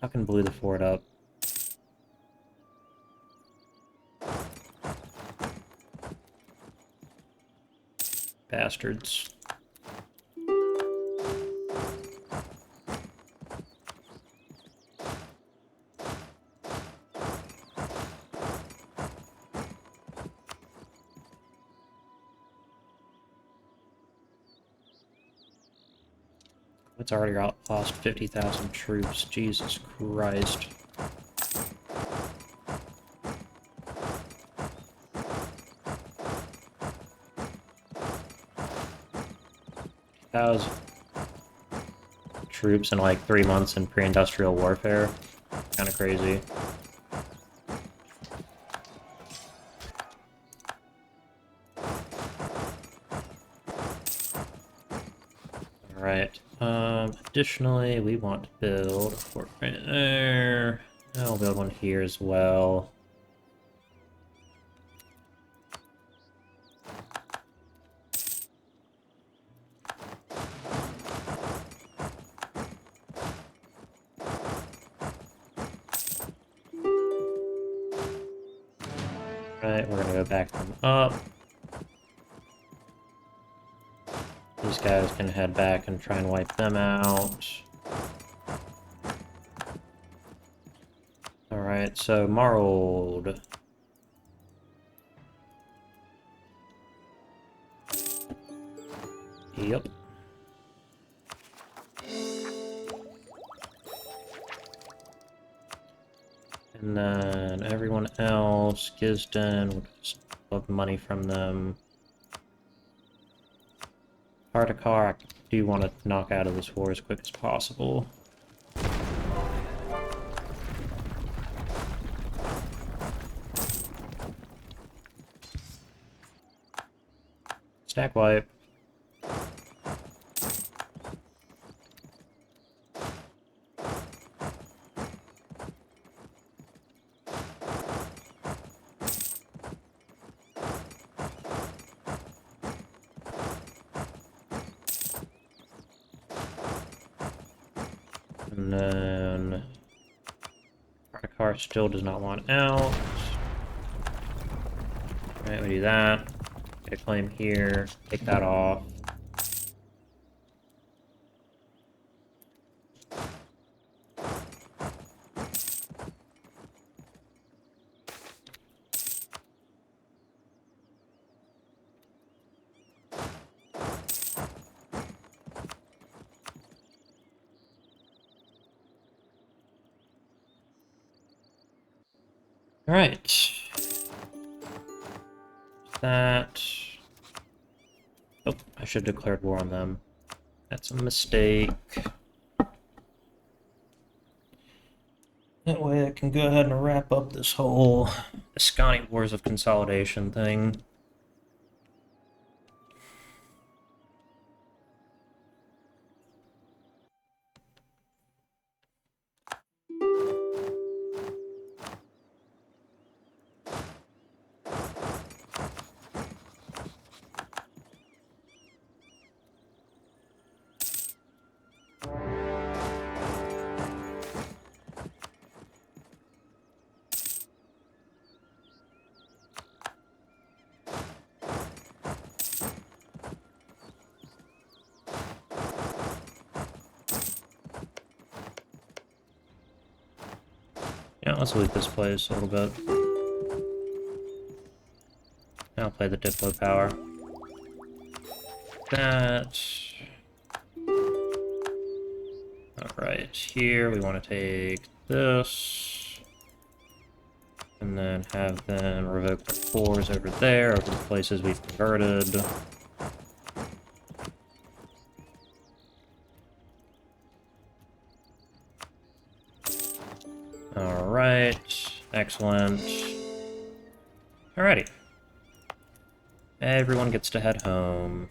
Fucking blew the fort up. Bastards. It's already lost 50,000 troops. Jesus Christ. Thousand troops in like 3 months in pre-industrial warfare. Kind of crazy. Alright. Additionally, we want to build a fort right there. I'll build one here as well. Right, we're gonna go back them up. These guys can head back and try and wipe them out. Alright, so Marled. Yep. And then everyone else, Gisden, we'll just love money from them. Artikar, I do want to knock out of this war as quick as possible. Stack wipe. And then Artikar still does not want out. Alright, we do that. Get a claim here, take that off. Alright. That. Oh, I should have declared war on them. That's a mistake. That way I can go ahead and wrap up this whole Ascani Wars of Consolidation thing. Yeah, let's loot this place a little bit. I'll play the Diplo power. That. Alright, here we want to take this. And then have them revoke their cores over there, over the places we've converted. Alright, excellent. Alrighty. Everyone gets to head home.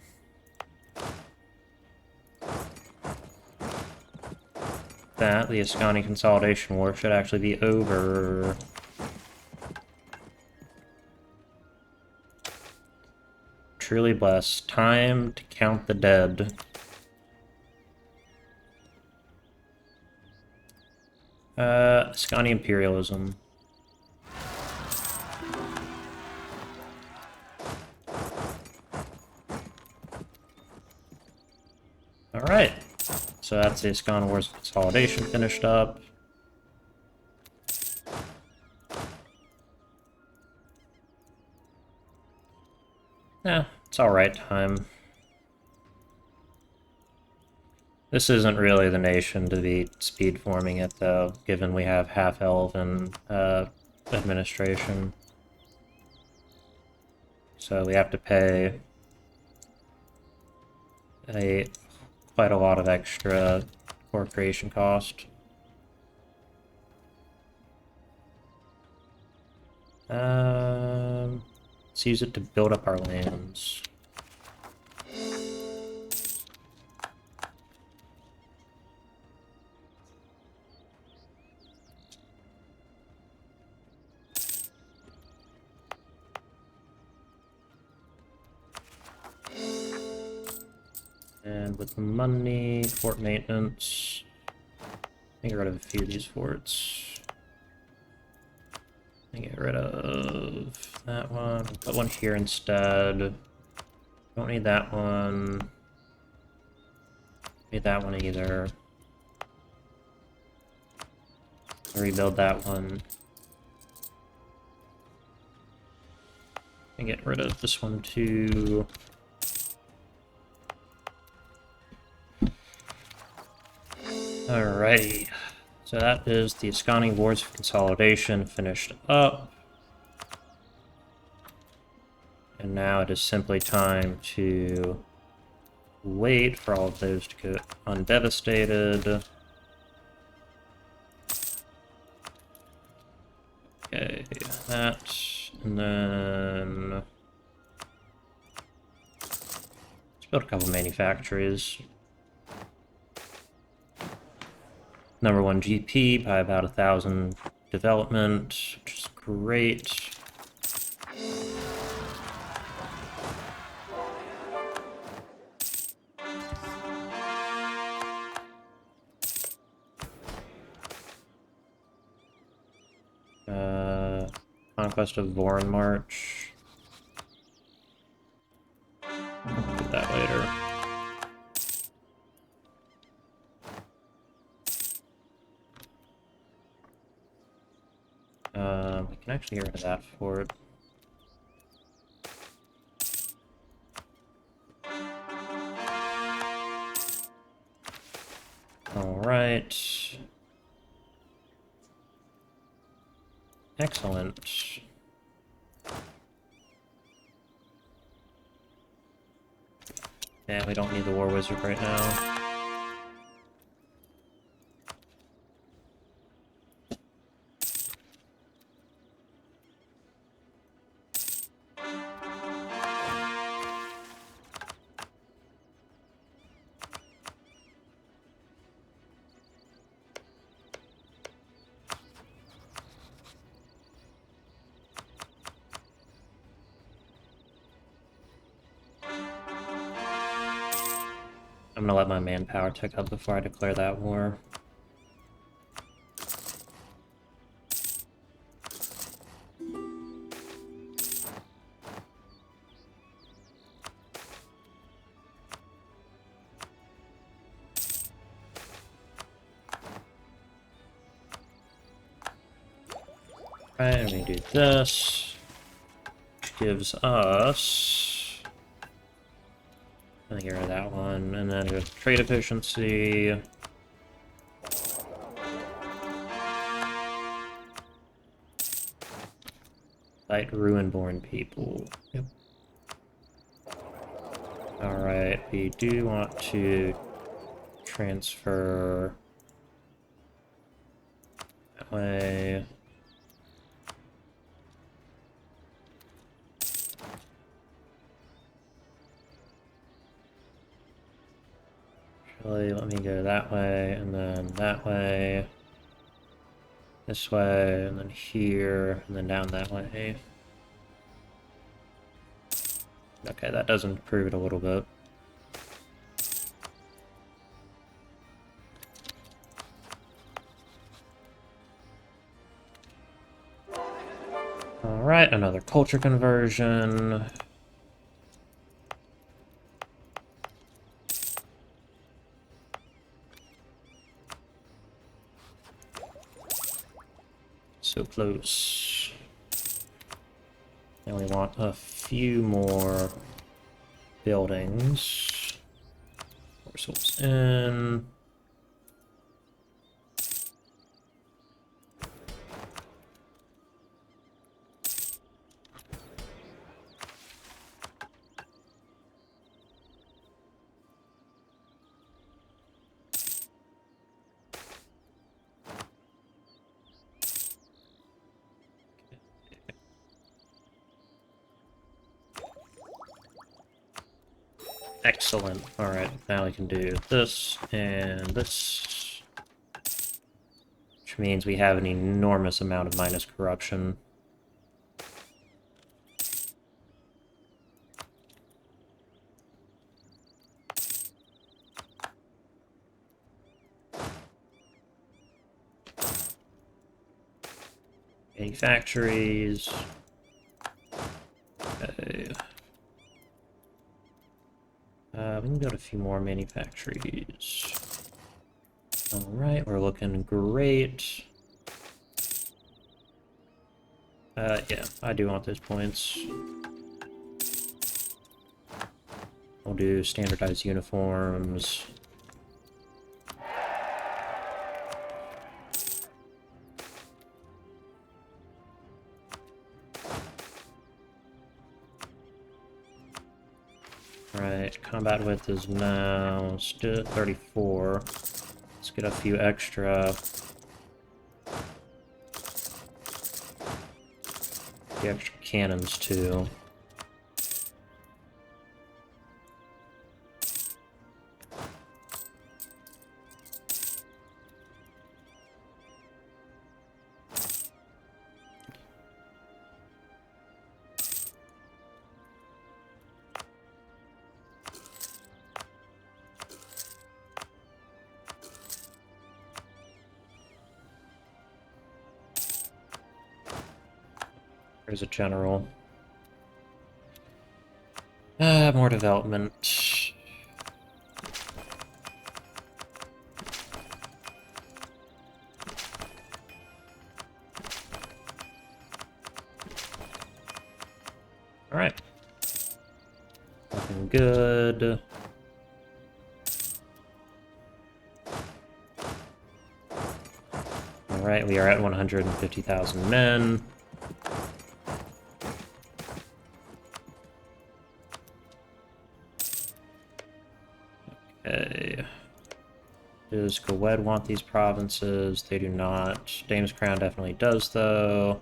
That, the Ascani Consolidation War should actually be over. Truly blessed. Time to count the dead. Ascani Imperialism. Alright. So that's the Ascani Wars of Consolidation finished up. Yeah, it's alright time. This isn't really the nation to be speed forming it, though, given we have half-elven administration. So we have to pay quite a lot of extra core creation cost. Let's use it to build up our lands. And with the money, fort maintenance, get rid of a few of these forts. Get rid of that one. Put one here instead. Don't need that one. Need that one either. Rebuild that one. And get rid of this one too. Alrighty. So that is the Ascani Wars of Consolidation finished up. And now it is simply time to wait for all of those to go undevastated. Okay, that, and then let's build a couple manufactories. Number 1 GP by about 1,000 development, which is great. Conquest of Voron March. I'll do that later. We can actually get rid of that fort. Alright. Excellent. Yeah, we don't need the War Wizard right now. I'm gonna let my manpower tick up before I declare that war. Right, and we do this, which gives us... I'm gonna get rid of that one, and then go to trade efficiency. Fight Ruinborn people. Yep. Alright, we do want to transfer that way. Let me go that way, and then that way, this way, and then here, and then down that way. Okay, that does improve it a little bit. Alright, another culture conversion. So close. And we want a few more buildings. Or souls in. Excellent. Alright, now we can do this and this. Which means we have an enormous amount of minus corruption. Manufactories. Okay. We can go to a few more manufactories. Alright, we're looking great. Yeah, I do want those points. We'll do standardized uniforms. Right, combat width is now still at 34. Let's get a few extra. The extra cannons too. There's a general. More development. Alright. Looking good. Alright, we are at 150,000 men. Okay. Does Gwed want these provinces? They do not. Dame's Crown definitely does, though.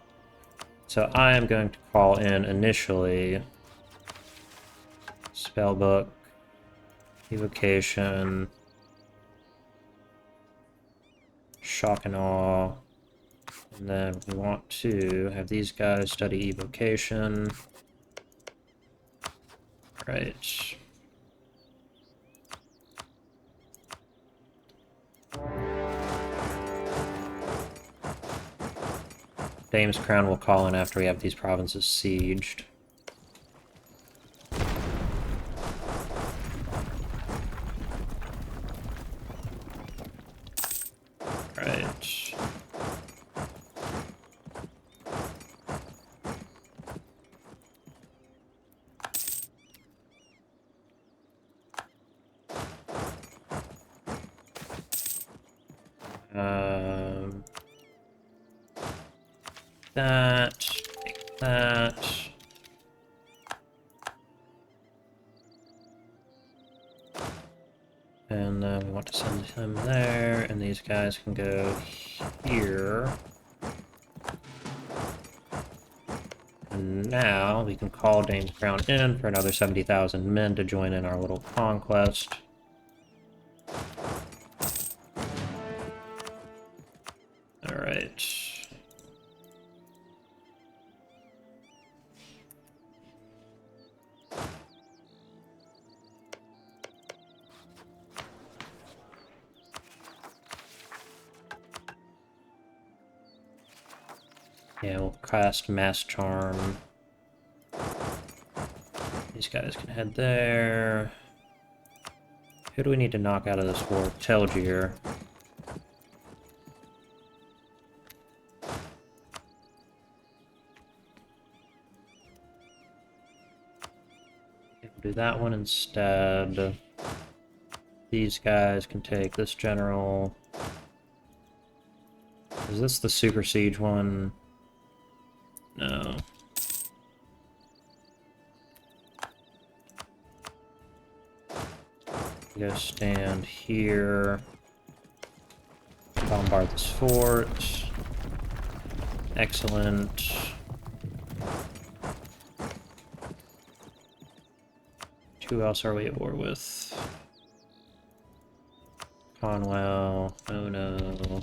So I am going to call in initially Spellbook, Evocation, Shock and Awe, and then we want to have these guys study Evocation. Right. Dame's Crown will call in after we have these provinces sieged. Right. Make that. And then we want to send him there, and these guys can go here. And now we can call Dane's Crown in for another 70,000 men to join in our little conquest. Alright. Yeah, we'll cast Mass Charm. These guys can head there. Who do we need to knock out of this war? Telgier. We'll do that one instead. These guys can take this general. Is this the Super Siege one? No. You go stand here. Bombard this fort. Excellent. Who else are we at war with? Conwell. Oh no.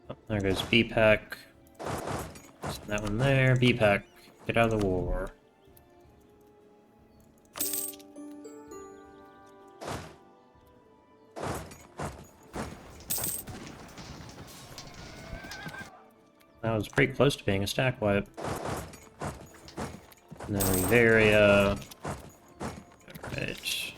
Oh, there goes BPEC. Send that one there. BPEC, get out of the war. That was pretty close to being a stack wipe. And then Riveria. Alright.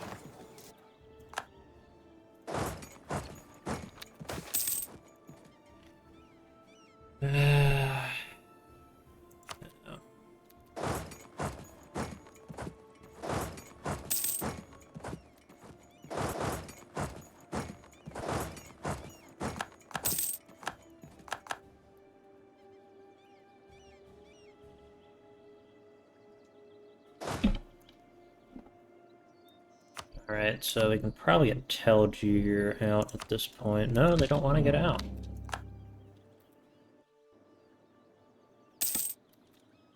Alright, so we can probably get Telgear out at this point. No, they don't want to get out.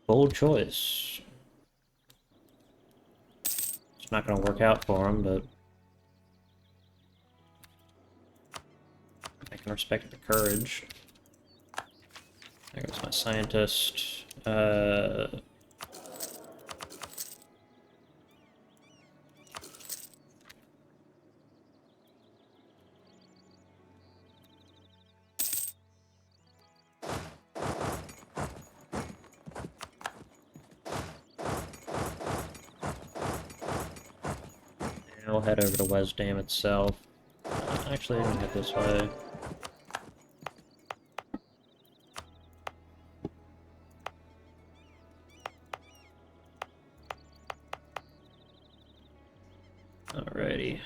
Bold choice. It's not going to work out for them, but I can respect the courage. There goes my scientist. We'll head over to Wesdam itself. Actually, I can head this way. Alrighty.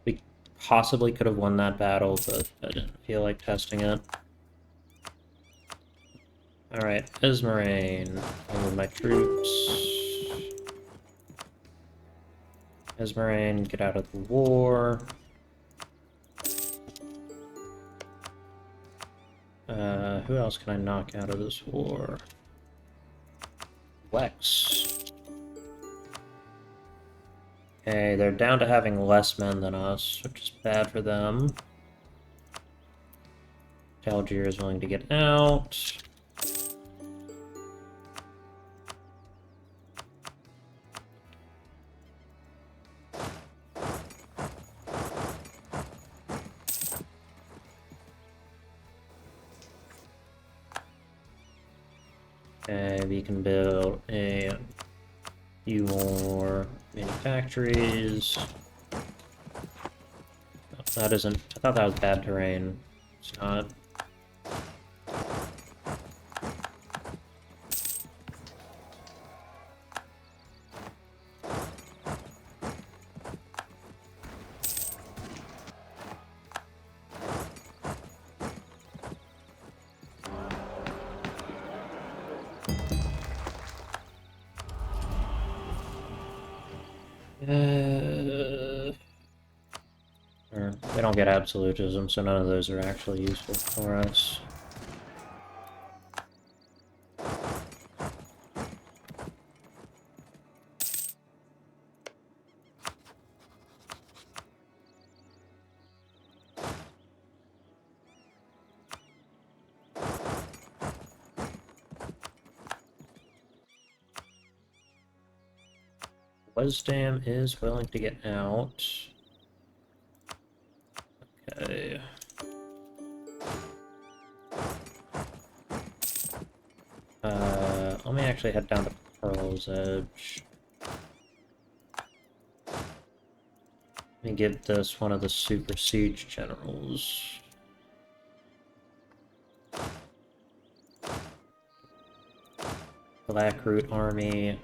We possibly could have won that battle, but I didn't feel like testing it. Alright, Esmeralda. I need my troops. Esmeralda, get out of the war. Who else can I knock out of this war? Wex. Okay, they're down to having less men than us, which is bad for them. Algier is willing to get out. Okay, we can build a few more manufactories. Oh, that isn't. I thought that was bad terrain. It's not. They don't get absolutism, so none of those are actually useful for us. Wesdam is willing to get out. Okay. Let me actually head down to Pearl's Edge. Let me give this one of the Super Siege Generals. Blackroot Army.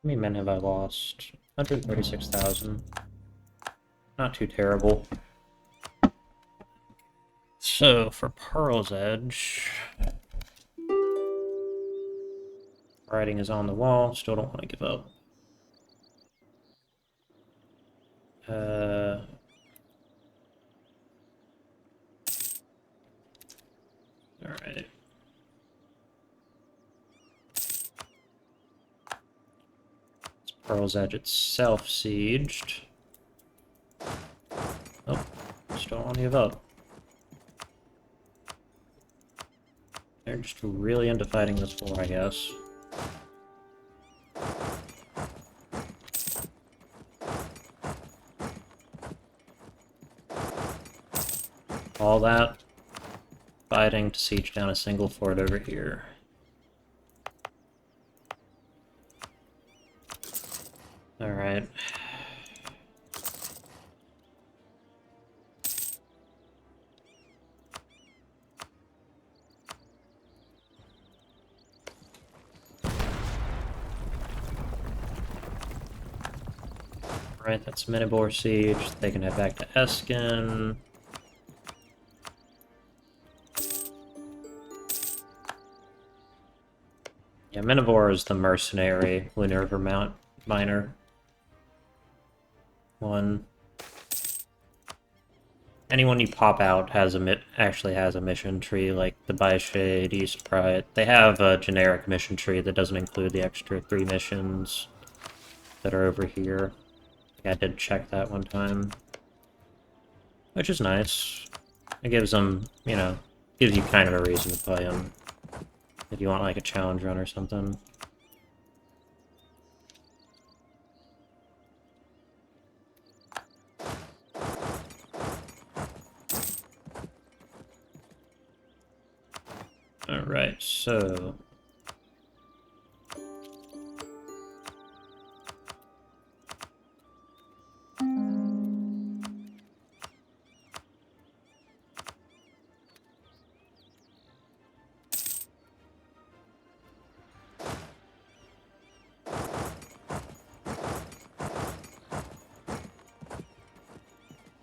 How many men have I lost? 136,000. Not too terrible. So, for Pearl's Edge... Writing is on the wall, still don't want to give up. Alright. Pearl's Edge itself sieged. Oh, still don't want to give up. They're just really into fighting this war, I guess. All that fighting to siege down a single fort over here. Alright. Alright, that's Minibor Siege. They can head back to Eskin. Yeah, Minivore is the mercenary Lunar Vermont miner one. Anyone you pop out has actually has a mission tree, like the Byshade, East Pride. They have a generic mission tree that doesn't include the extra 3 missions that are over here. I did check that one time, which is nice. It gives them, you know, gives you kind of a reason to play them if you want like a challenge run or something. Alright, so...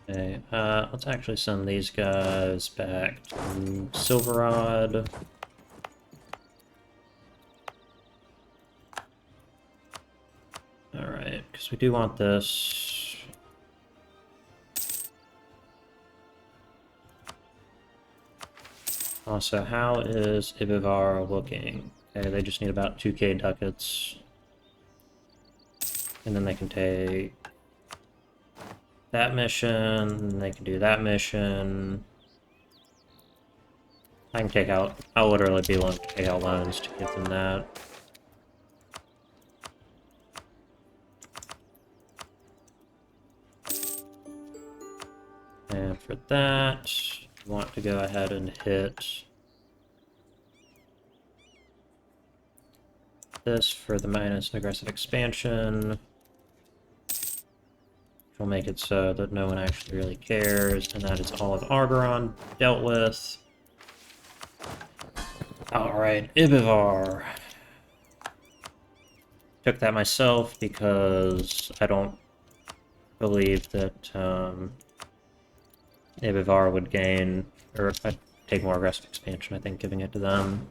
Okay, let's actually send these guys back to Silverrod. Alright, because we do want this. Also, how is Ibivar looking? Okay, they just need about 2k ducats. And then they can take that mission, they can do that mission. I can take out, I'll literally be willing to take out loans to give them that. And for that, I want to go ahead and hit this for the minus aggressive expansion. Which will make it so that no one actually really cares, and that is all of Argoron dealt with. Alright, Ibivar. Took that myself because I don't believe that Ibivar would gain, or I'd take more aggressive expansion, I think, giving it to them.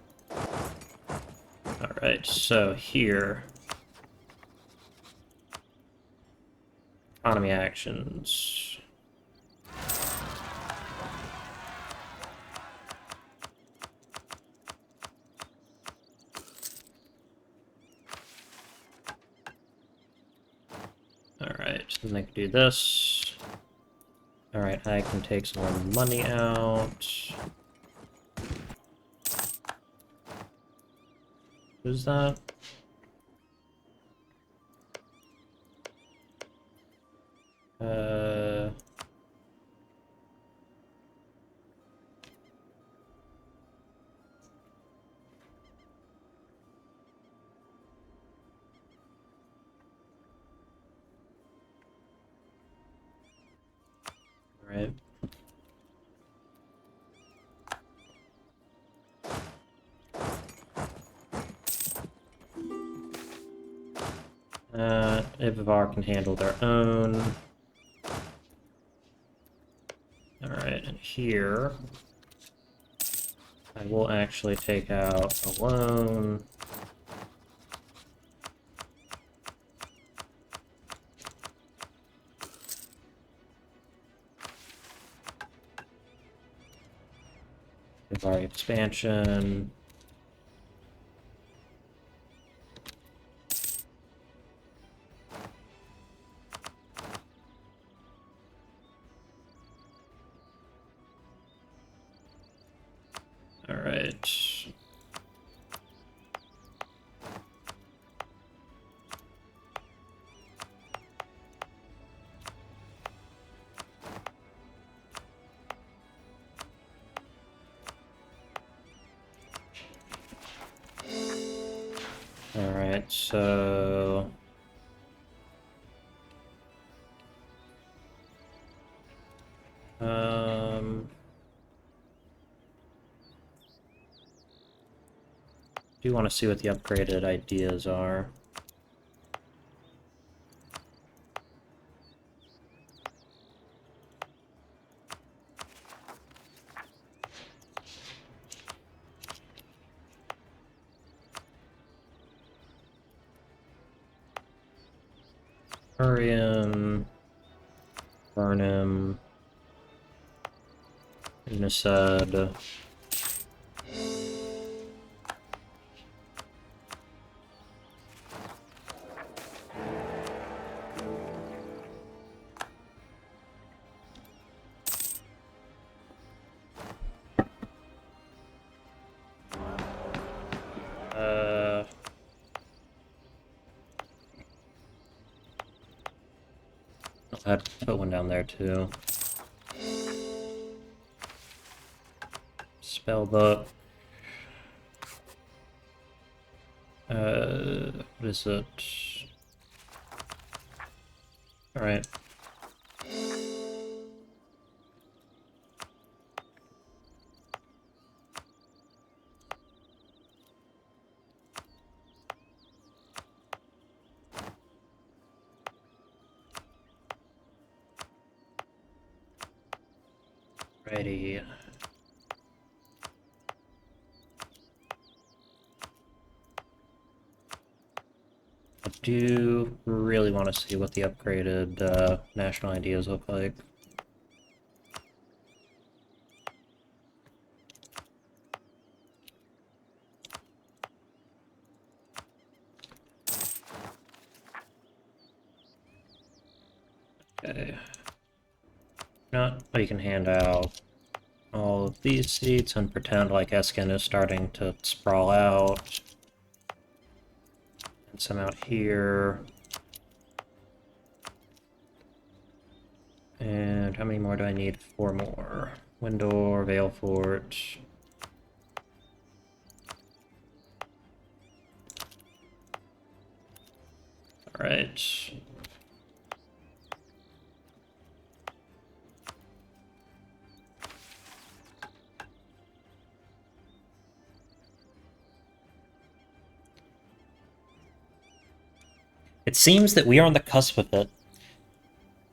Alright, so here... Economy actions. And I can do this. Alright, I can take some more money out. Who's that? Right. Ivivar can handle their own. Alright, and here I will actually take out a loan. Ivivar expansion. Alright. Alright, so... do want to see what the upgraded ideas are. Farranean, Burnham, Unisad. I'd put one down there too. Spellbook. What is it? Alright. Righty. I do really want to see what the upgraded national ideas look like. Okay. Not, but you can hand out all of these seats and pretend like Eskin is starting to sprawl out. And some out here. And how many more do I need? 4 more. Windor, Valefort. Alright. It seems that we are on the cusp of it.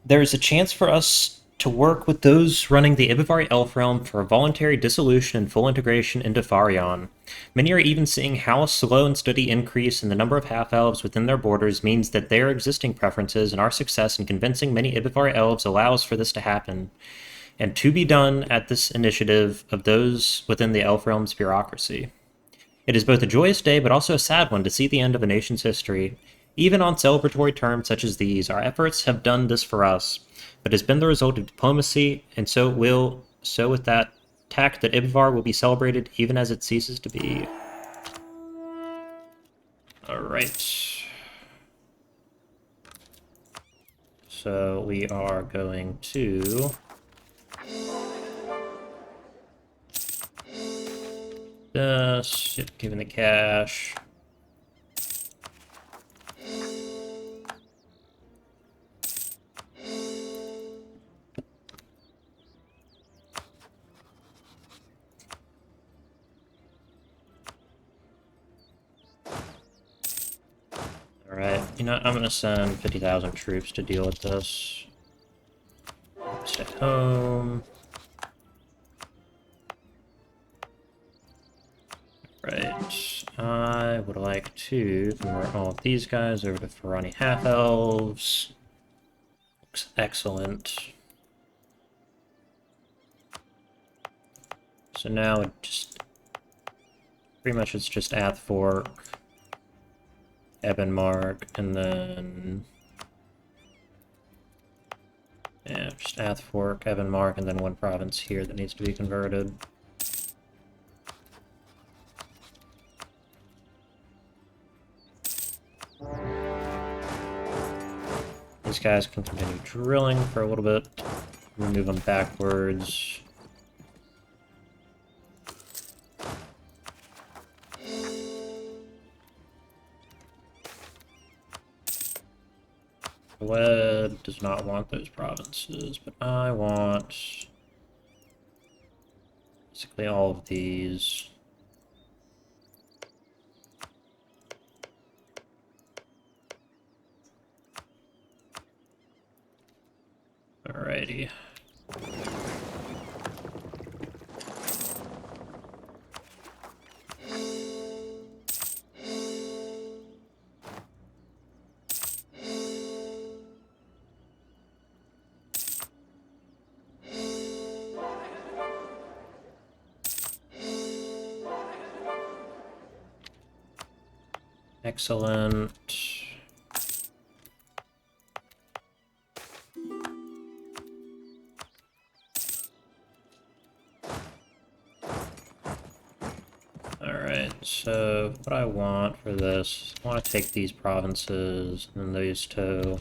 There is a chance for us to work with those running the Ivivari Elf Realm for a voluntary dissolution and full integration into Farion. Many are even seeing how a slow and steady increase in the number of half-elves within their borders means that their existing preferences and our success in convincing many Ivivari elves allows for this to happen, and to be done at this initiative of those within the Elf Realm's bureaucracy. It is both a joyous day but also a sad one to see the end of a nation's history, Even on celebratory terms such as these, our efforts have done this for us, but has been the result of diplomacy, and so with that tact that Ibvar will be celebrated even as it ceases to be. Alright. So we are going to this, giving the cash. Alright, you know, I'm gonna send 50,000 troops to deal with this. Stay home. Right, I would like to convert all of these guys over to Farranean half-elves. Looks excellent. So now it just... pretty much it's just Athfork, Anbennar, and then... yeah, just Athfork, Anbennar, and then one province here that needs to be converted. These guys can continue drilling for a little bit. Move them backwards. Wed does not want those provinces, but I want basically all of these. Alrighty. Excellent. Alright, so what I want for this, I want to take these provinces and then these two.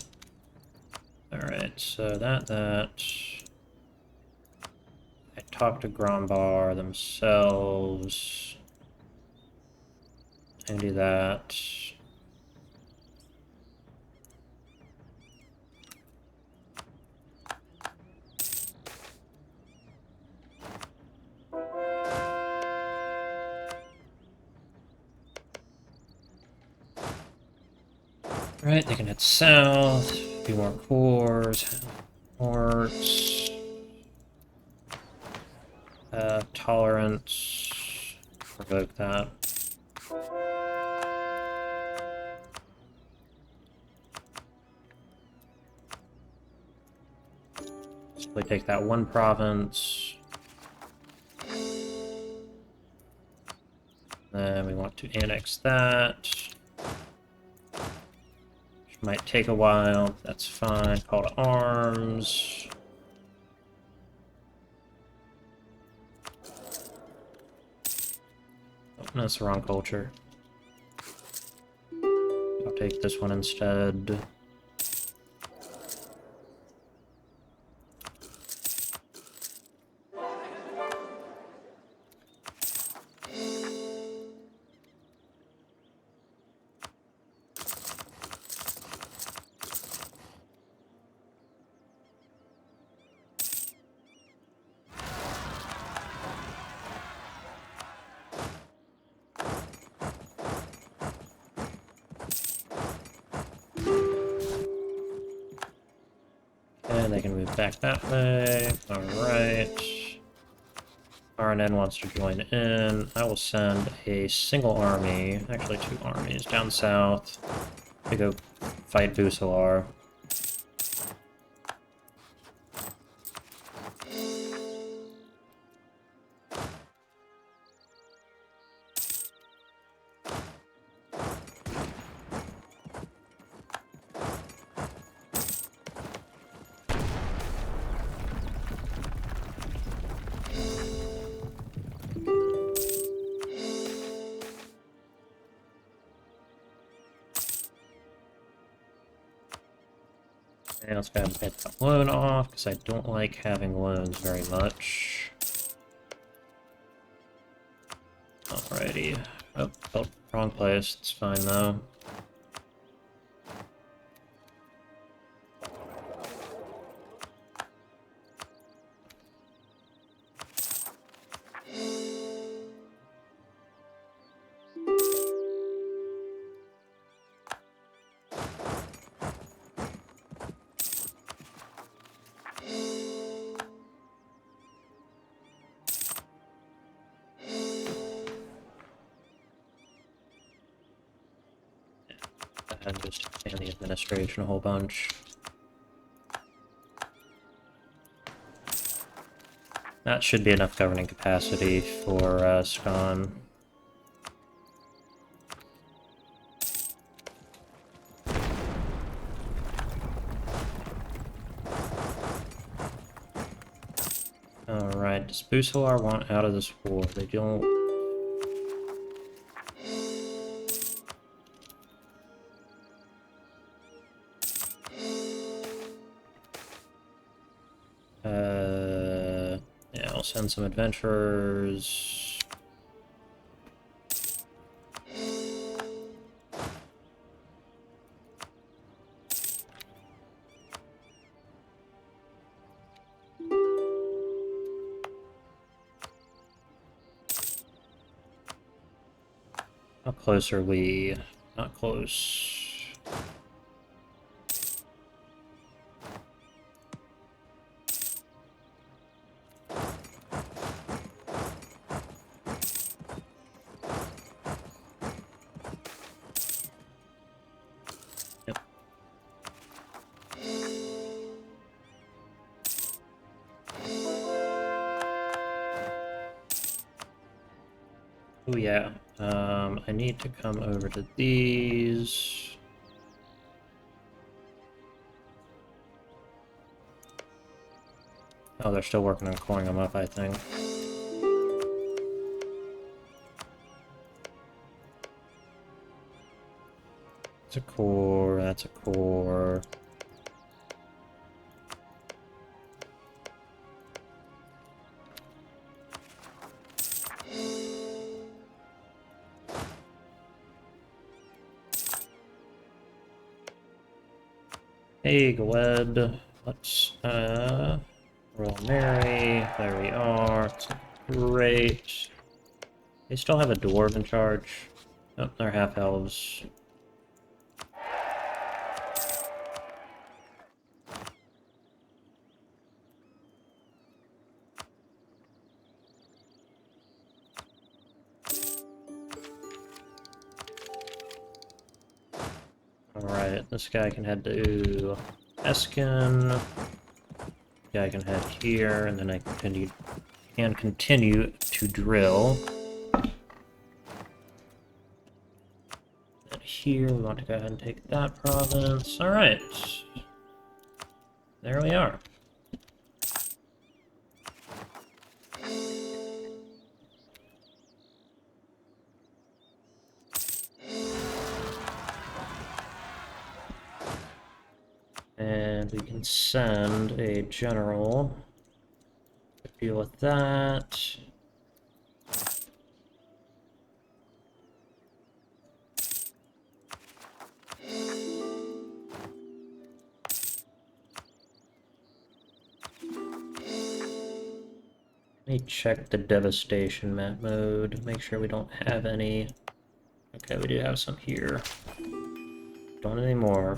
Alright, so that. I talked to Grombar themselves. I do that. Right, they can head south, a few more cores, ports, tolerance, provoke that. Simply take that one province. Then we want to annex that. Which might take a while, that's fine. Call to arms. Oh, no, that's the wrong culture. I'll take this one instead. And they can move back that way. Alright. Farranean wants to join in. I will send a single army, actually 2 armies, down south to go fight Busalar. And let's go ahead and hit that loan off, because I don't like having loans very much. Alrighty. Oh, wrong place. It's fine though. And just expand the administration a whole bunch. That should be enough governing capacity for Scon. Alright, does Busalar want out of this war? They don't. Yeah, I'll send some adventurers. How close are we? Not close. Yep. Oh yeah. I need to come over to these. Oh, they're still working on coring them up, I think. That's a core, that's a core. Hey, Gled. Let's, Royal Mary. There we are. It's great. They still have a dwarf in charge. Oh, they're half elves. Alright, this guy can head to Eskin. This guy can head here, and then I can continue to drill. And here, we want to go ahead and take that province. Alright. There we are. And we can send a general to deal with that. Let me check the devastation map mode, make sure we don't have any. Okay, we do have some here. Don't anymore.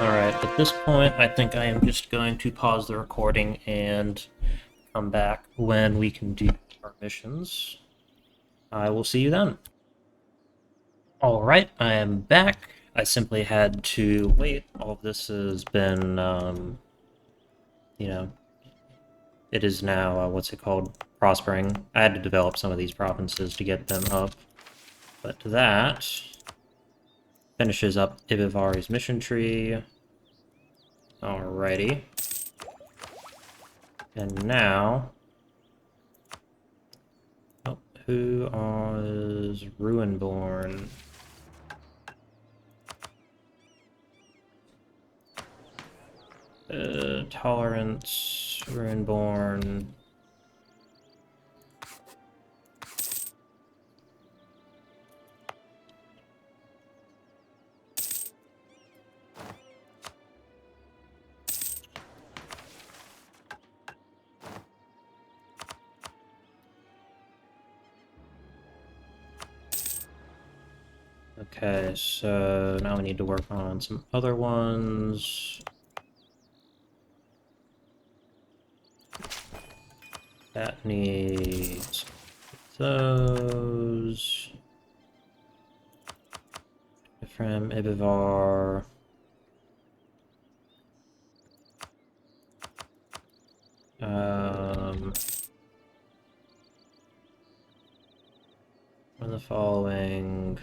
Alright, at this point, I think I am just going to pause the recording and come back when we can do our missions. I will see you then. Alright, I am back. I simply had to wait. All of this has been, you know, it is now, what's it called? Prospering. I had to develop some of these provinces to get them up. But that Finishes up Ibivari's mission tree. Alrighty. And now... Oh, who is Ruinborn? Tolerance, Ruinborn... Okay, so now we need to work on some other ones. That needs those. From Ibivar. One of the following.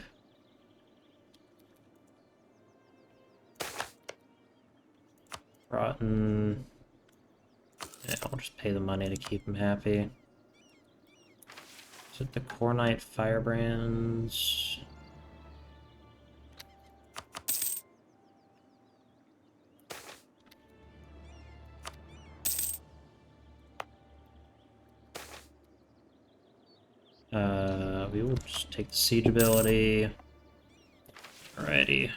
Rotten. Yeah, I'll just pay the money to keep him happy. Is it the Cornite Firebrands? We will just take the siege ability. Alrighty.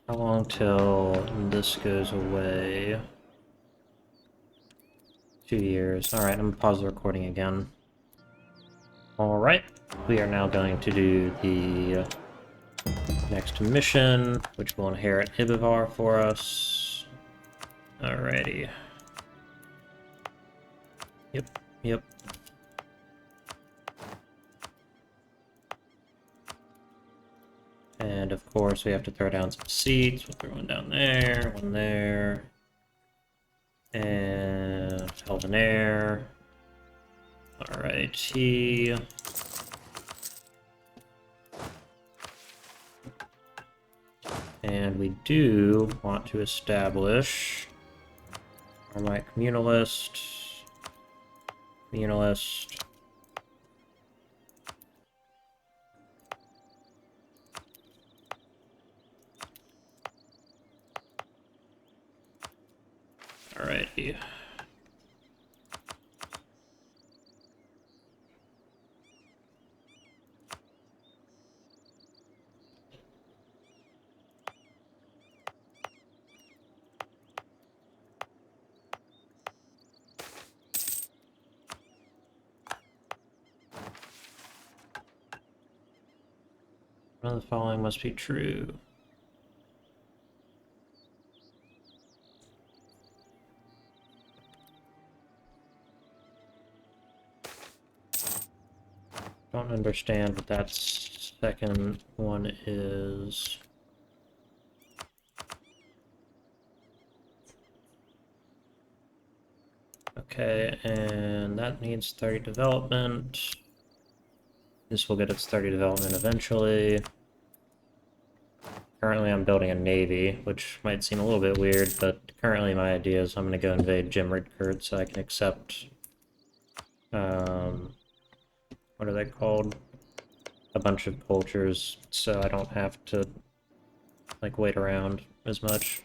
How long till this goes away? 2 years. Alright, I'm gonna pause the recording again. Alright, we are now going to do the next mission, which will inherit Ibivar for us. Alrighty. Yep. And of course we have to throw down some seats. We'll throw one down there, one there. And Elvenair. Alrighty. And we do want to establish our communalist. Alrighty. One of the following must be true. Don't understand what that second one is. Okay, and that needs 30 development. This will get its 30 development eventually. Currently I'm building a navy, which might seem a little bit weird, but currently my idea is I'm going to go invade Jimridkurt so I can accept... what are they called? A bunch of cultures, so I don't have to, like, wait around as much.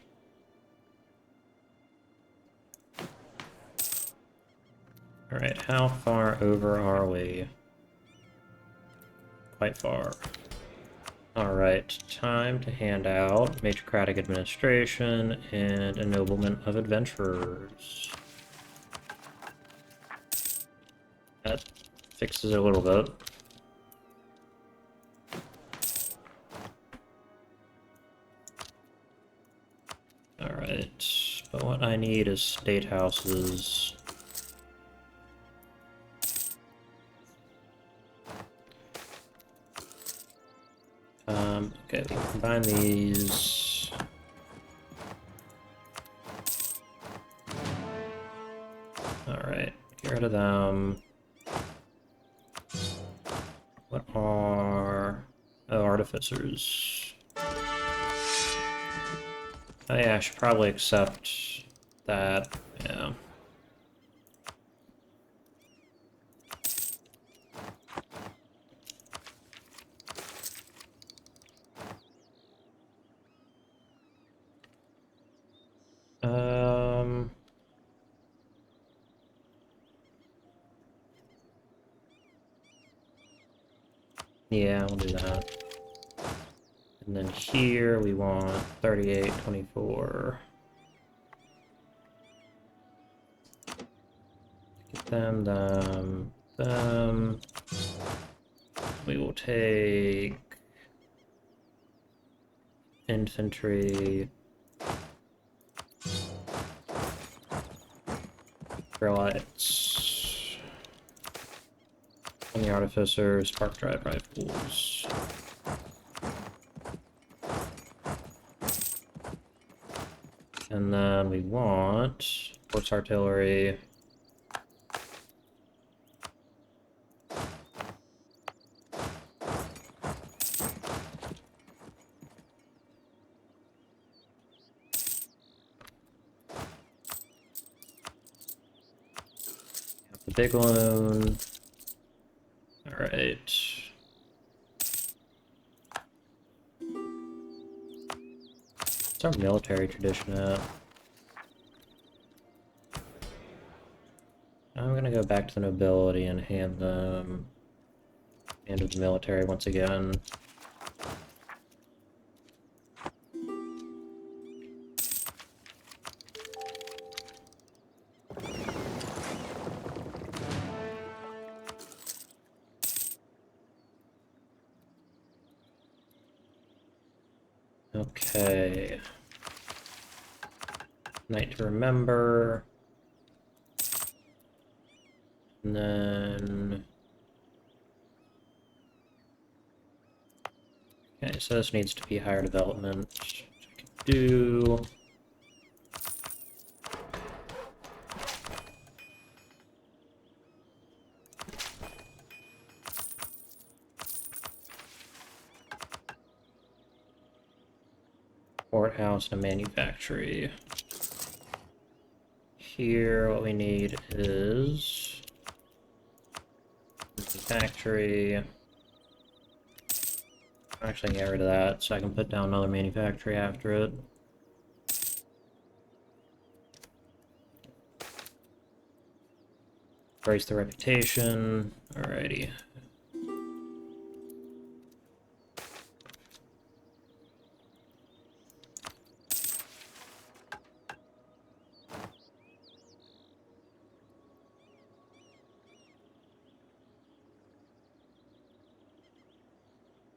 Alright, how far over are we? Quite far. Alright, time to hand out Matrocratic Administration and Ennoblement of Adventurers. That fixes it a little bit. Alright, but what I need is state houses. Okay, we can combine these. Alright, get rid of them. What are... Oh, artificers. Oh yeah, I should probably accept that, yeah. Yeah, we'll do that. And then here we want 38, 24. Get them. We will take infantry, lights, and the artificers, spark drive rifles. And then we want horse artillery. The big one. Alright. What's our military tradition at? I'm gonna go back to the nobility and hand them into the military once again. Okay. Night to remember. And then... Okay, so this needs to be higher development, which I can do. Courthouse and a manufactory. Here, what we need is manufactory. Actually, get rid of that so I can put down another manufactory after it. Raise the reputation. Alrighty.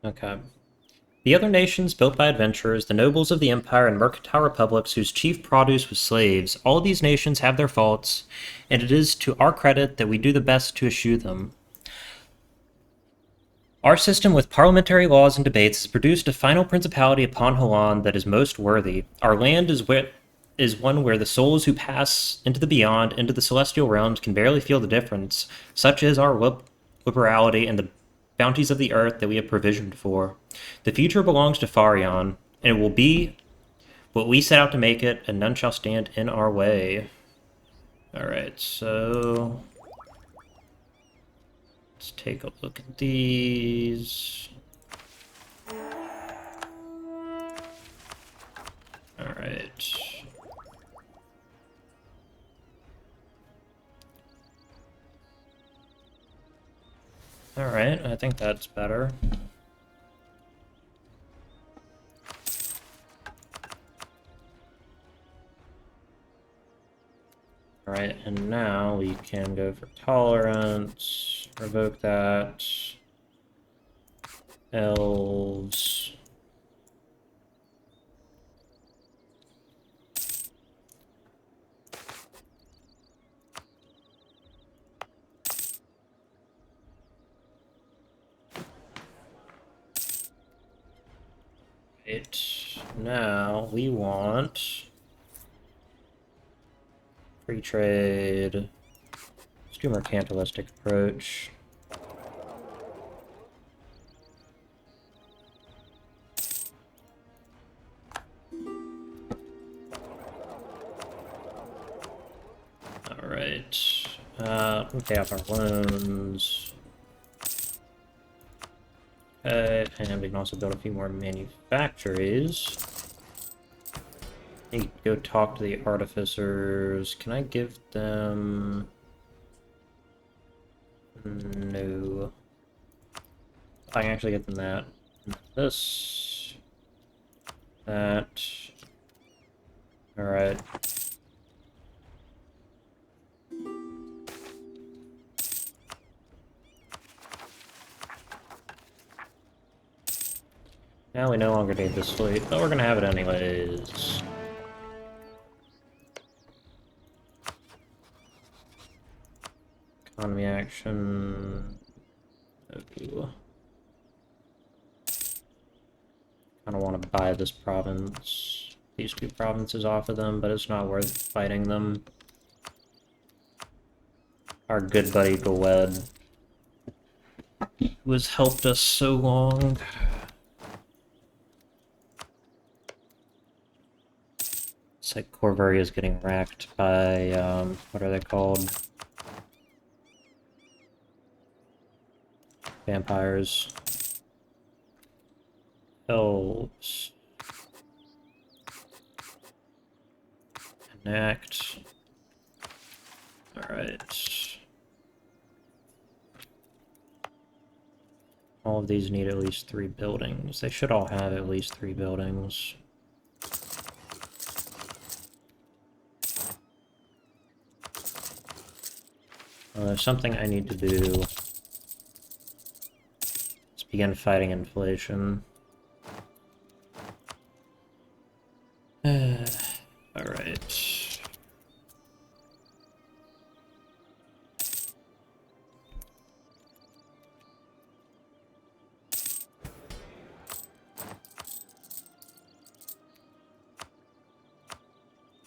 Okay. The other nations built by adventurers, the nobles of the empire, and mercantile republics whose chief produce was slaves, all these nations have their faults, and it is to our credit that we do the best to eschew them. Our system with parliamentary laws and debates has produced a final principality upon Halan that is most worthy. Our land is one where the souls who pass into the beyond, into the celestial realms, can barely feel the difference. Such is our liberality and the bounties of the earth that we have provisioned for. The future belongs to Farranean, and it will be what we set out to make it, and none shall stand in our way. Alright, so... let's take a look at these. Alright. Alright, I think that's better. Alright, and now we can go for tolerance, revoke that. Elves. Right, now we want free trade. Let's do a mercantilistic approach. pay off our loans. And we can also build a few more manufactories. Hey, go talk to the artificers. Can I give them... No. I can actually get them that. This. That. Alright. Now we no longer need this fleet, but we're gonna have it anyways. Economy action. Ooh. I don't want to buy this province, these two provinces off of them, but it's not worth fighting them. Our good buddy Gawed, who has helped us so long. It's like Corvaria is getting racked by, what are they called? Vampires. Elves. Connect. Alright. All of these need at least 3 buildings. They should all have at least 3 buildings. There's something I need to do. Let's begin fighting inflation. Alright.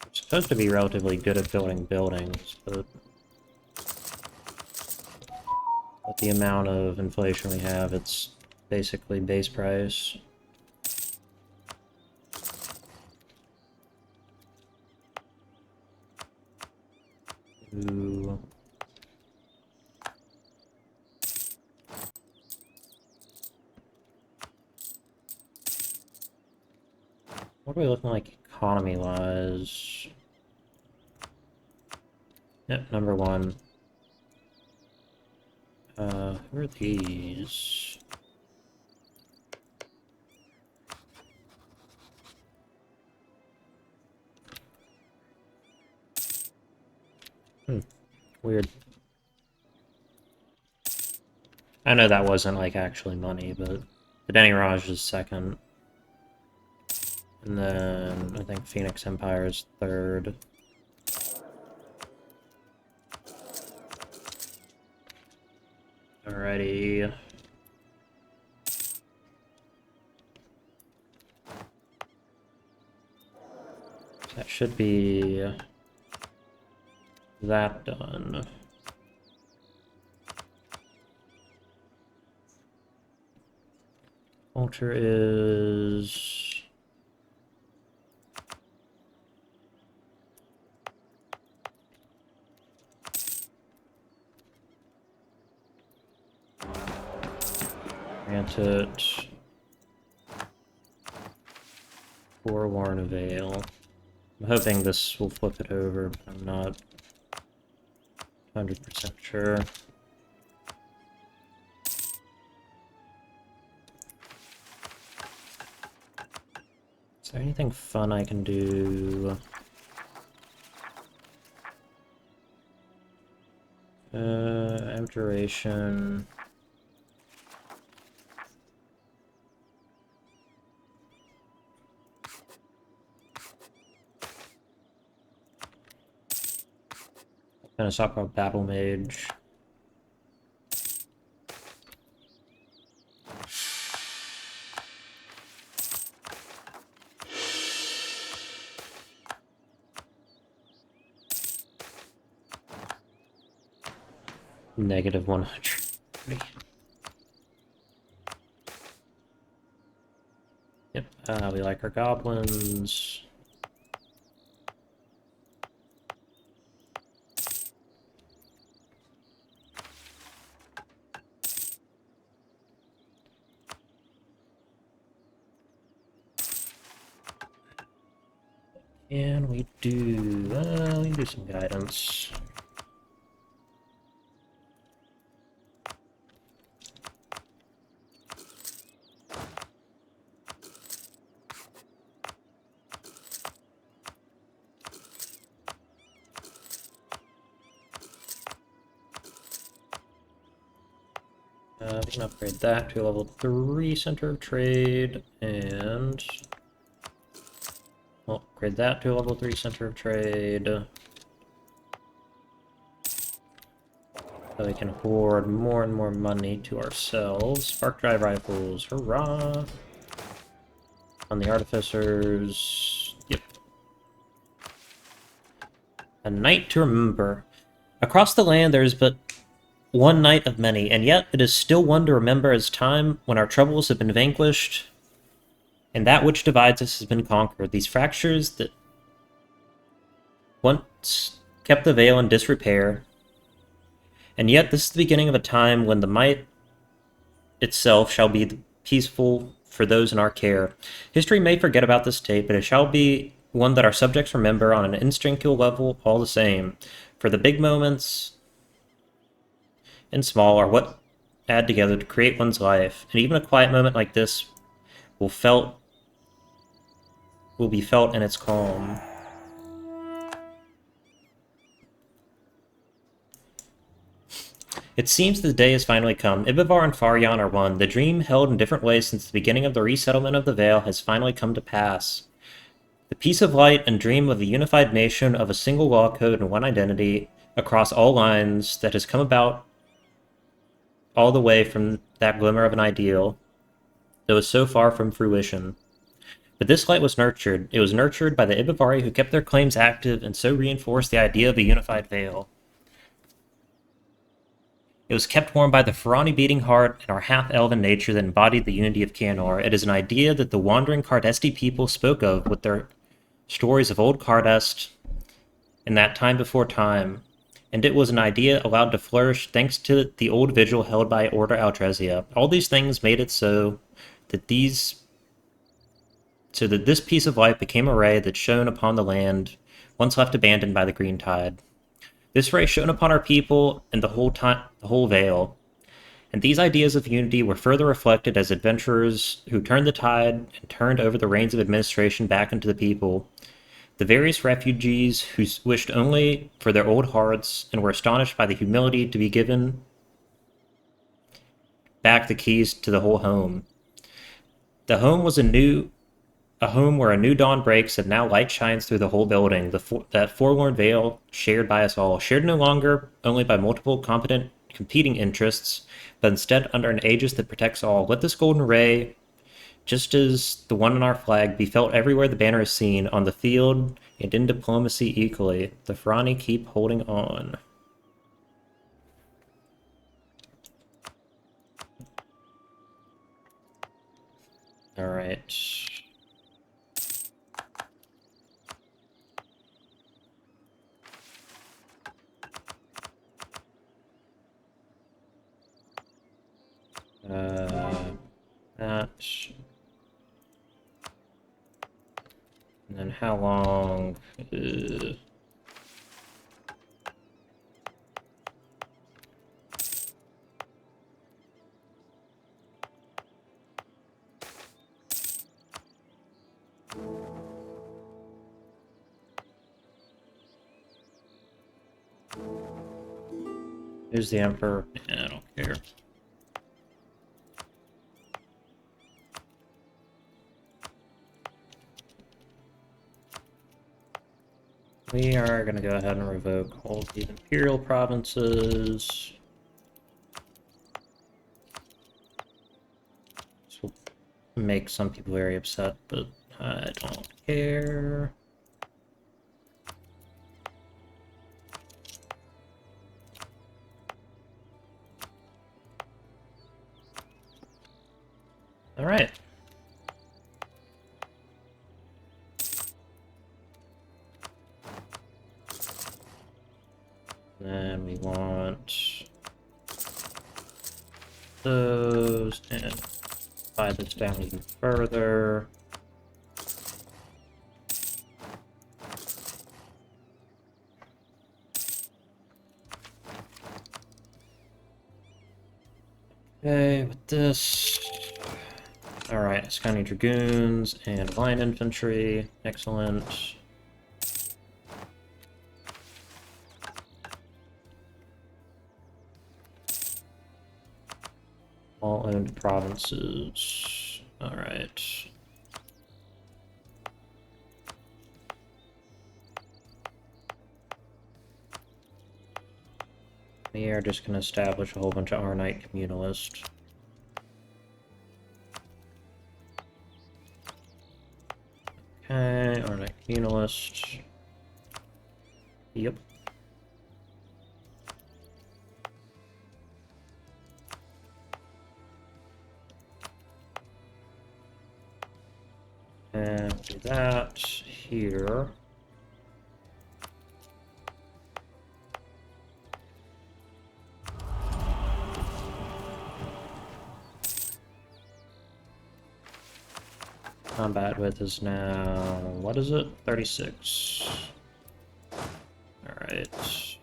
I'm supposed to be relatively good at building buildings, but with the amount of inflation we have, it's basically base price. Ooh. What are we looking like economy-wise? Yep, number 1. Who are these? Weird. I know that wasn't, like, actually money, but Denny Raj is 2nd. And then I think Phoenix Empire is 3rd. Alrighty. That should be that done. Culture is... Grant it... for Warren Vale. I'm hoping this will flip it over, but I'm not 100% sure. Is there anything fun I can do? Abjuration. Gonna talk about Battle Mage. Negative 100. Yep, we like our goblins. And we do some guidance. We can upgrade that to a level 3 center of trade, and we'll upgrade that to a level 3 center of trade. So we can hoard more and more money to ourselves. Spark drive rifles, hurrah! On the artificers, yep. A night to remember. Across the land there is but one night of many, and yet it is still one to remember as time when our troubles have been vanquished, and that which divides us has been conquered. These fractures that once kept the Vale in disrepair, and yet this is the beginning of a time when the might itself shall be peaceful for those in our care. History may forget about this tape, but it shall be one that our subjects remember on an instinctual level all the same. For the big moments and small are what add together to create one's life, and even a quiet moment like this will be felt in its calm. It seems the day has finally come. Ibyvar and Farranean are one. The dream held in different ways since the beginning of the resettlement of the Vale has finally come to pass. The peace of light and dream of a unified nation of a single law code and one identity across all lines that has come about all the way from that glimmer of an ideal that was so far from fruition. But this light was nurtured. It was nurtured by the Ibyvari who kept their claims active and so reinforced the idea of a unified Vale. It was kept warm by the Farranean beating heart and our half-elven nature that embodied the unity of Canor. It is an idea that the wandering Cardesti people spoke of with their stories of old Cardest in that time before time, and it was an idea allowed to flourish thanks to the old vigil held by Order Altresia. All these things made it so that this piece of light became a ray that shone upon the land once left abandoned by the green tide. This ray shone upon our people and the whole Vale, and these ideas of unity were further reflected as adventurers who turned the tide and turned over the reins of administration back into the people. The various refugees who wished only for their old hearts and were astonished by the humility to be given back the keys to the whole home. The home was a home where a new dawn breaks, and now light shines through the whole building. That forlorn Vale shared by us all, shared no longer only by multiple competing interests, but instead under an aegis that protects all. Let this golden ray, just as the one on our flag, be felt everywhere the banner is seen, on the field and in diplomacy equally. The Farranean keep holding on. Alright. That. And then how long? Who's the Emperor? I don't care. We are going to go ahead and revoke all of the Imperial provinces. This will make some people very upset, but I don't care. Alright. Then we want those, and buy this down even further. Okay, with this. Alright, Scania Dragoons and Line Infantry. Excellent. All owned provinces. Alright. We are just going to establish a whole bunch of Arnite communalists. Okay, Arnite communalists. Yep. And do that here. Combat width is now, what is it? 36. Alright. Let's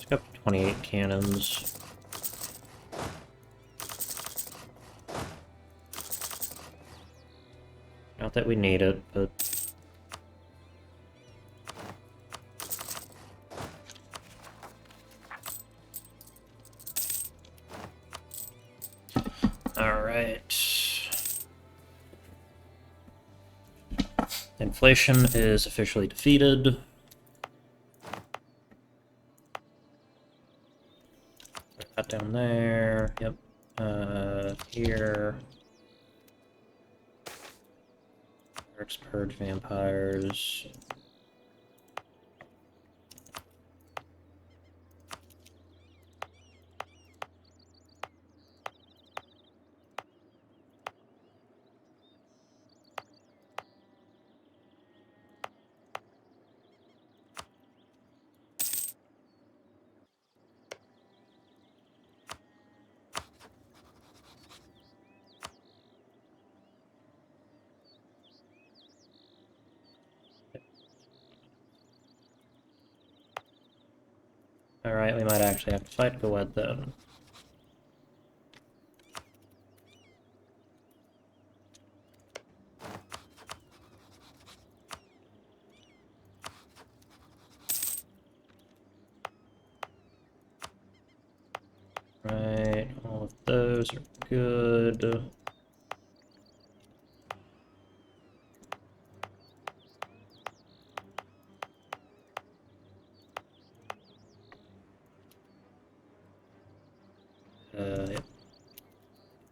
go up to 28 cannons. Not that we need it, but... Alright. Inflation is officially defeated. Cut down there. Yep. Here. Purge vampires. Alright, we might actually have to fight Goed then. Right, all of those are good. Yep.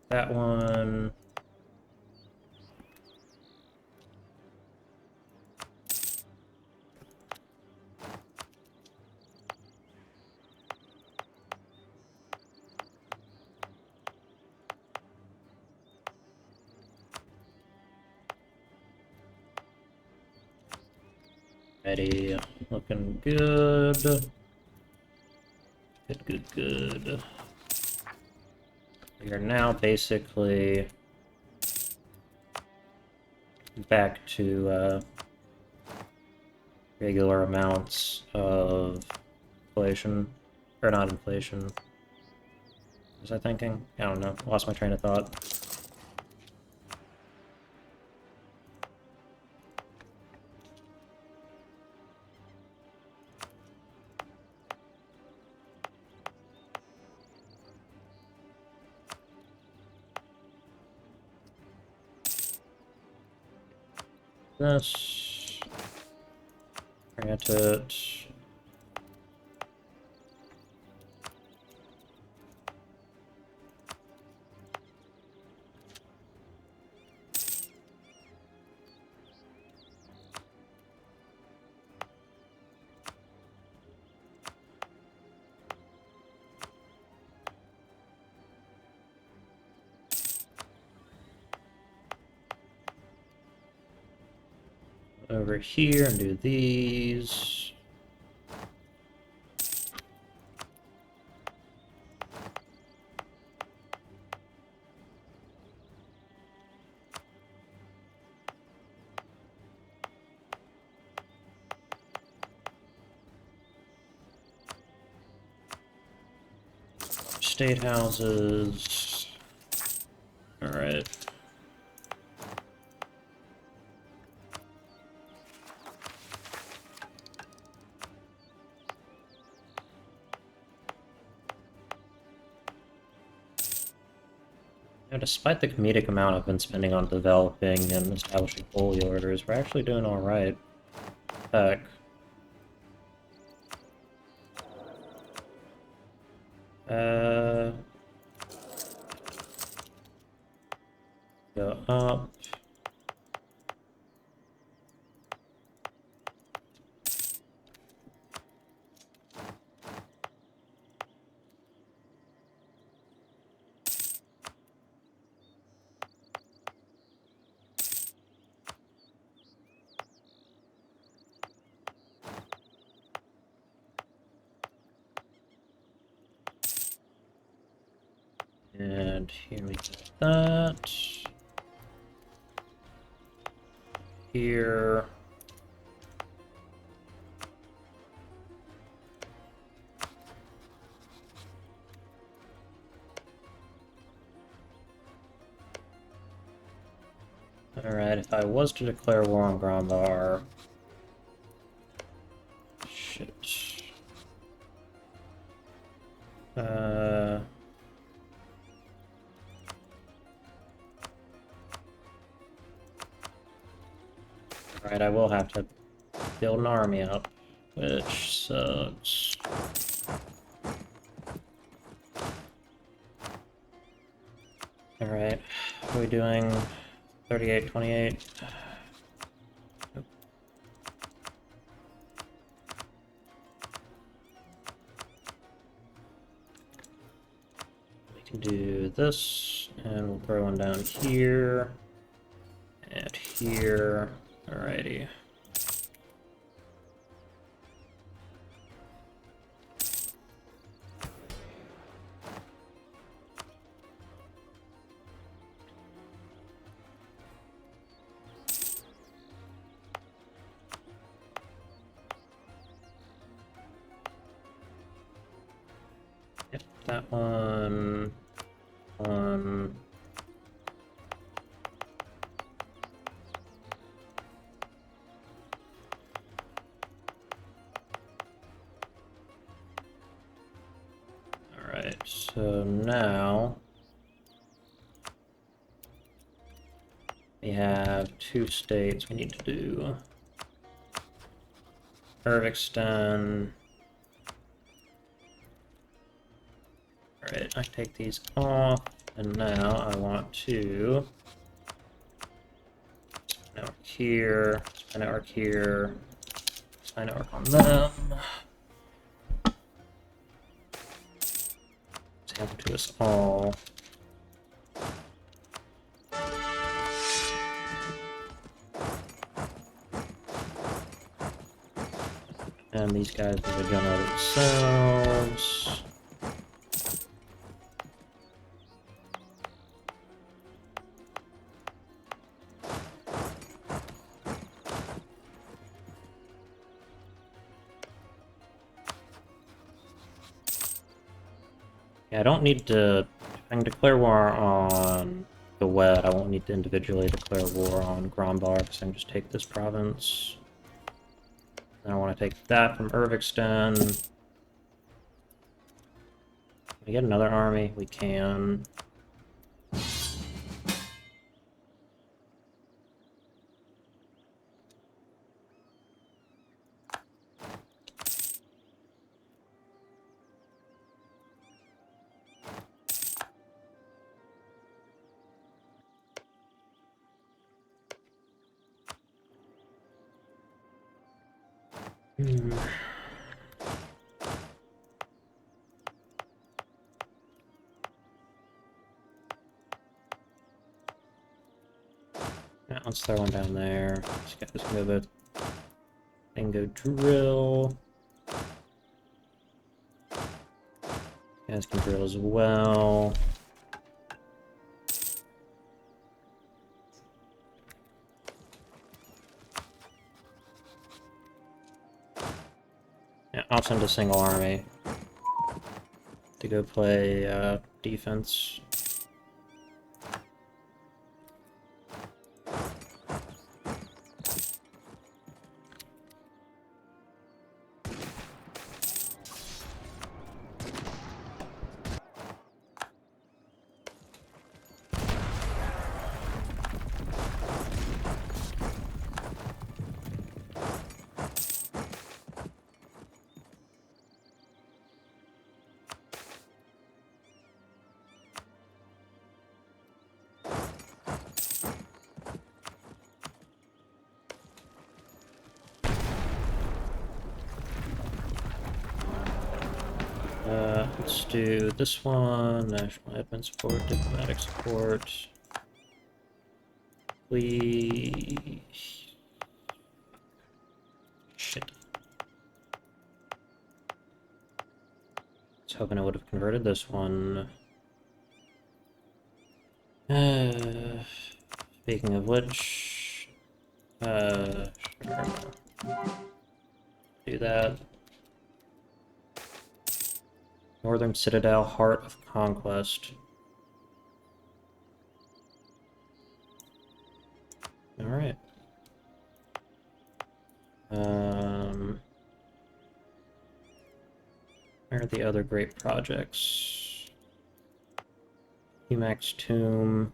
That one. Ready, looking good. Good. We are now basically back to regular amounts of inflation, or not inflation. What was I thinking? I don't know. Lost my train of thought. This. Grant it. Over here and do these. state houses. Alright. Now, despite the comedic amount I've been spending on developing and establishing holy orders, we're actually doing alright. Heck. Go up. And here we get that. Here. Alright, if I was to declare war on Grombar... Shit. Alright, I will have to build an army up, which sucks. Alright, what are we doing? 38, 28. Nope. We can do this, and we'll throw one down here, and here. Alrighty. Yep, that one. Alright, so now we have 2 states we need to do. Irvixton. Alright, I take these off, and now I want to network here, spy network here, spy network on them. Sample to us all. And these guys will regenerate themselves. Yeah, I don't need to... If I can declare war on the Wet, I won't need to individually declare war on Grombar, because I can just take this province. And I want to take that from Irvixton. Can we get another army? We can. Yeah, let's throw one down there. This guy's gonna go bingo drill. You guys can drill as well. Yeah, I'll send a single army. to go play defense. Let's do this one, national admin support, diplomatic support. Please. Shit. I was hoping I would have converted this one. Speaking of which, sure. Do that. Northern Citadel, Heart of Conquest. Alright. Where are the other great projects? Emacs Tomb.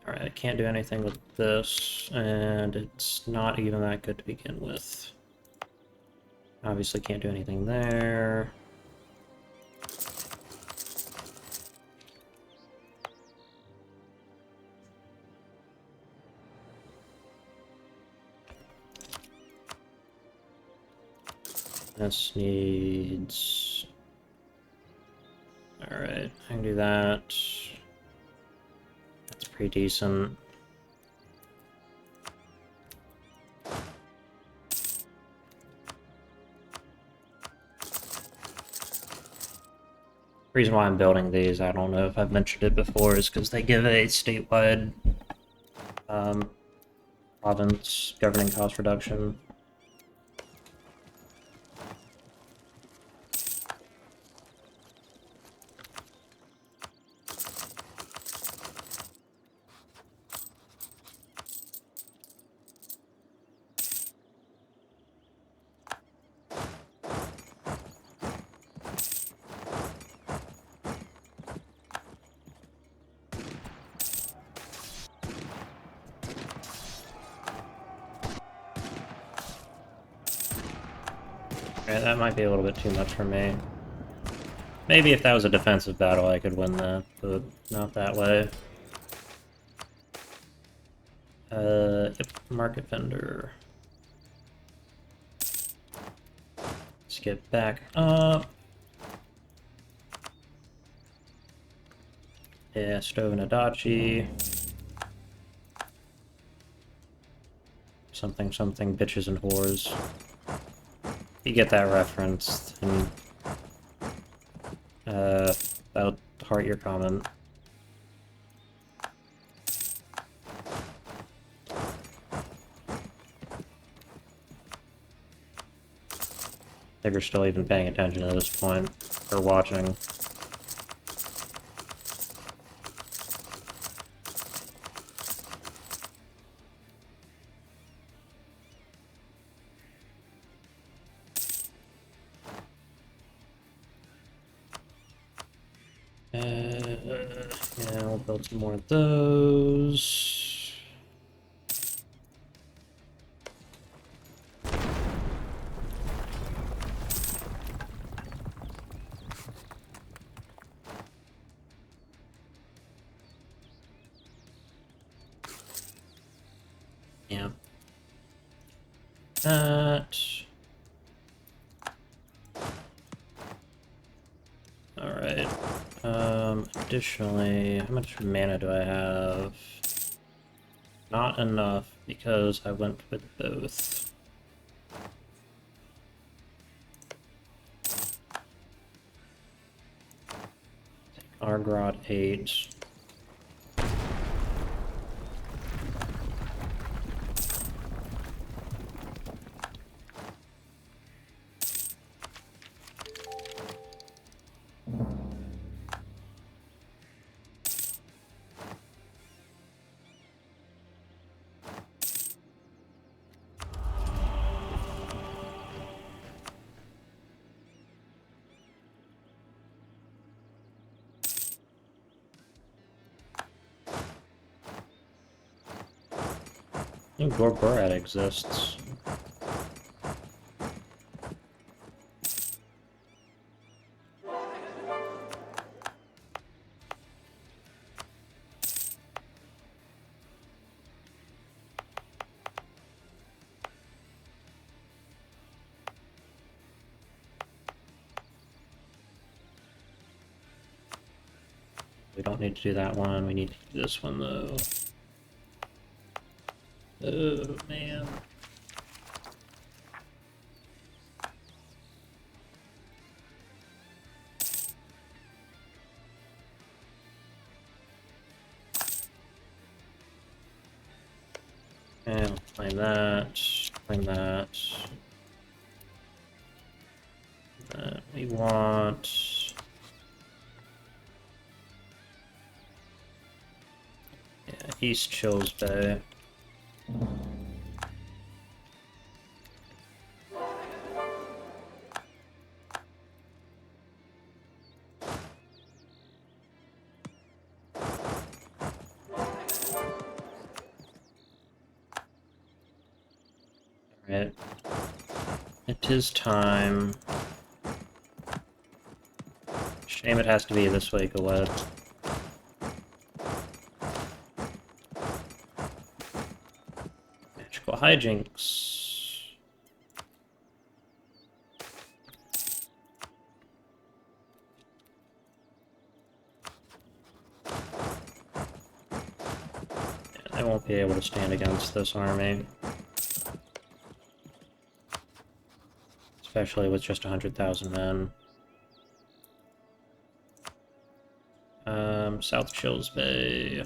Alright, I can't do anything with this, and it's not even that good to begin with. Obviously can't do anything there. This needs... Alright, I can do that. That's pretty decent. The reason why I'm building these, I don't know if I've mentioned it before, is because they give a statewide province governing cost reduction. Alright, that might be a little bit too much for me. Maybe if that was a defensive battle I could win that, but not that way. Yep, market vendor. Let's get back up. Yeah, Stove and Adachi. Something, something, bitches and whores. You get that reference, and that'll heart your comment. If you're still even paying attention at this point, or watching. Yeah, we'll build some more of those. Yeah. That. Alright. Additionally, how much mana do I have? Not enough, because I went with both. Argrod 8. Gorgorat exists. We don't need to do that one. We need to do this one, though. Oh, man. And claim that. Claim that. We want... yeah, East Chills Bay. Alright. It is time. Shame it has to be this way, Galed. Magical hijinks. Yeah, they won't be able to stand against this army. Especially with just 100,000 men. South Chills Bay.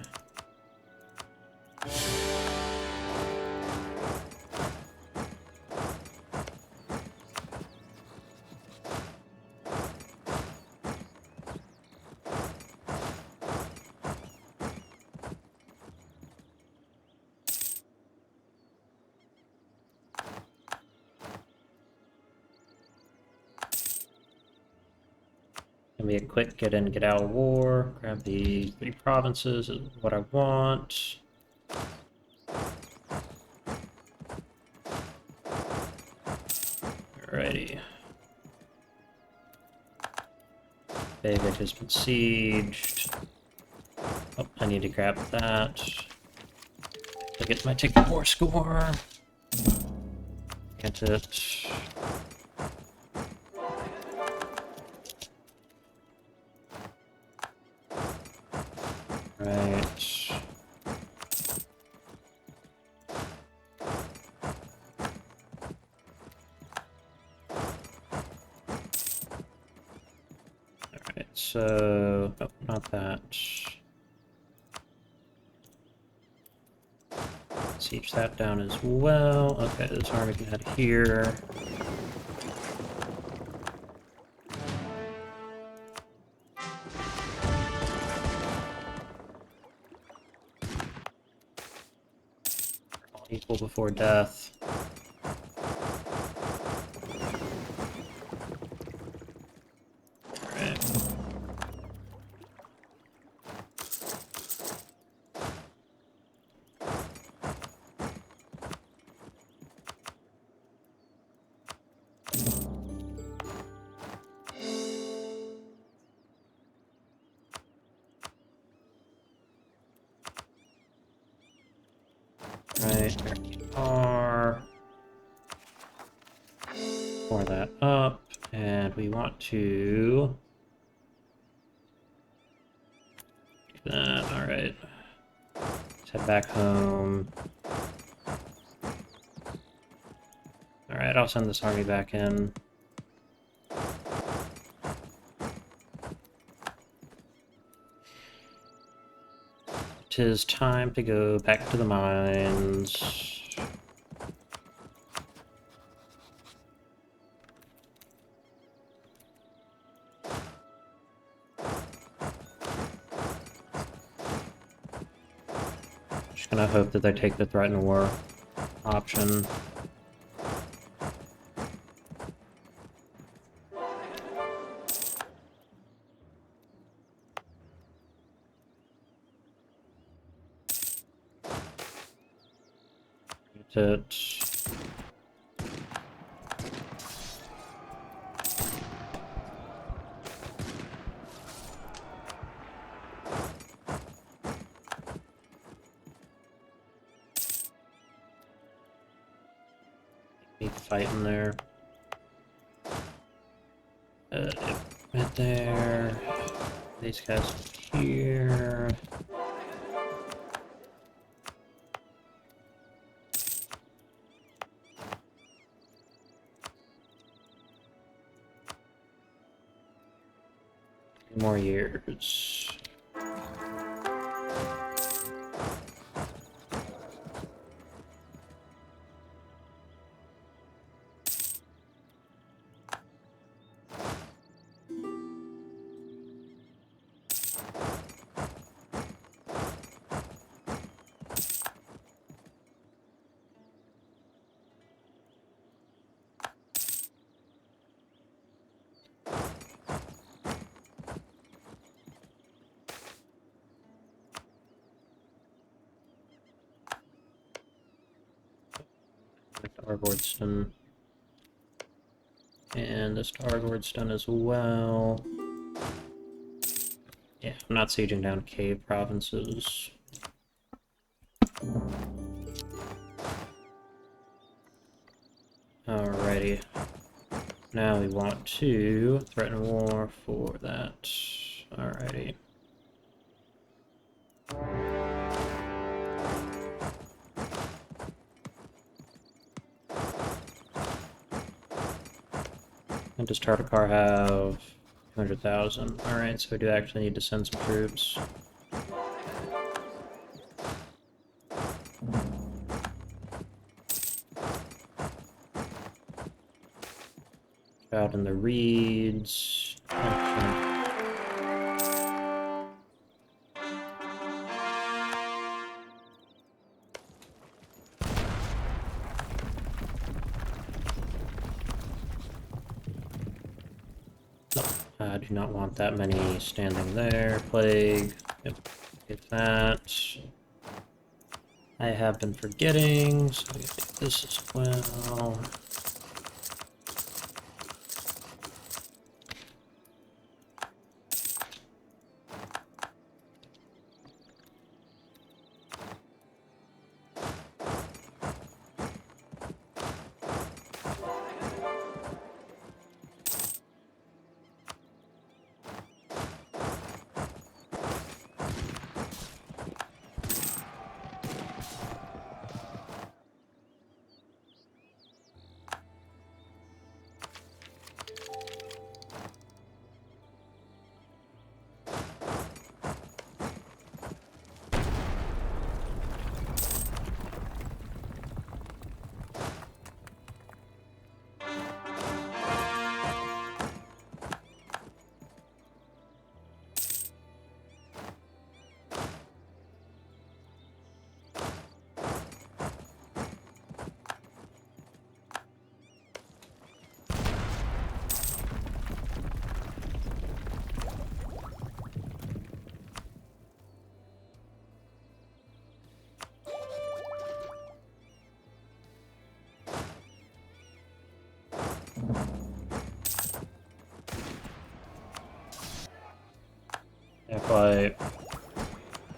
Gonna be a quick get in, get out of war. Grab the 3 provinces is what I want. Alrighty. Bitbucket has been sieged. Oh, I need to grab that. To get my ticket war score. Get it. Right. Alright, so... oh, not that. Siege that down as well. Okay, this army can head here. All equal before death. Alright. Right, there we are. Pour that up, and we want to do that. Alright. Let's head back home. Alright, I'll send this army back in. Tis time to go back to the mines. Just gonna hope that they take the threat and war option. it. Be fighting there. Right there. These guys here. More years. Starboardston. And the Starboardston as well. Yeah, I'm not sieging down cave provinces. Alrighty. Now we want to threaten war for that. Alrighty. And does Tartacar have 200,000? Alright, so we do actually need to send some troops. Out in the reeds. I do not want that many standing there. Plague. Yep. Get that. I have been forgetting, so we have to do this as well. But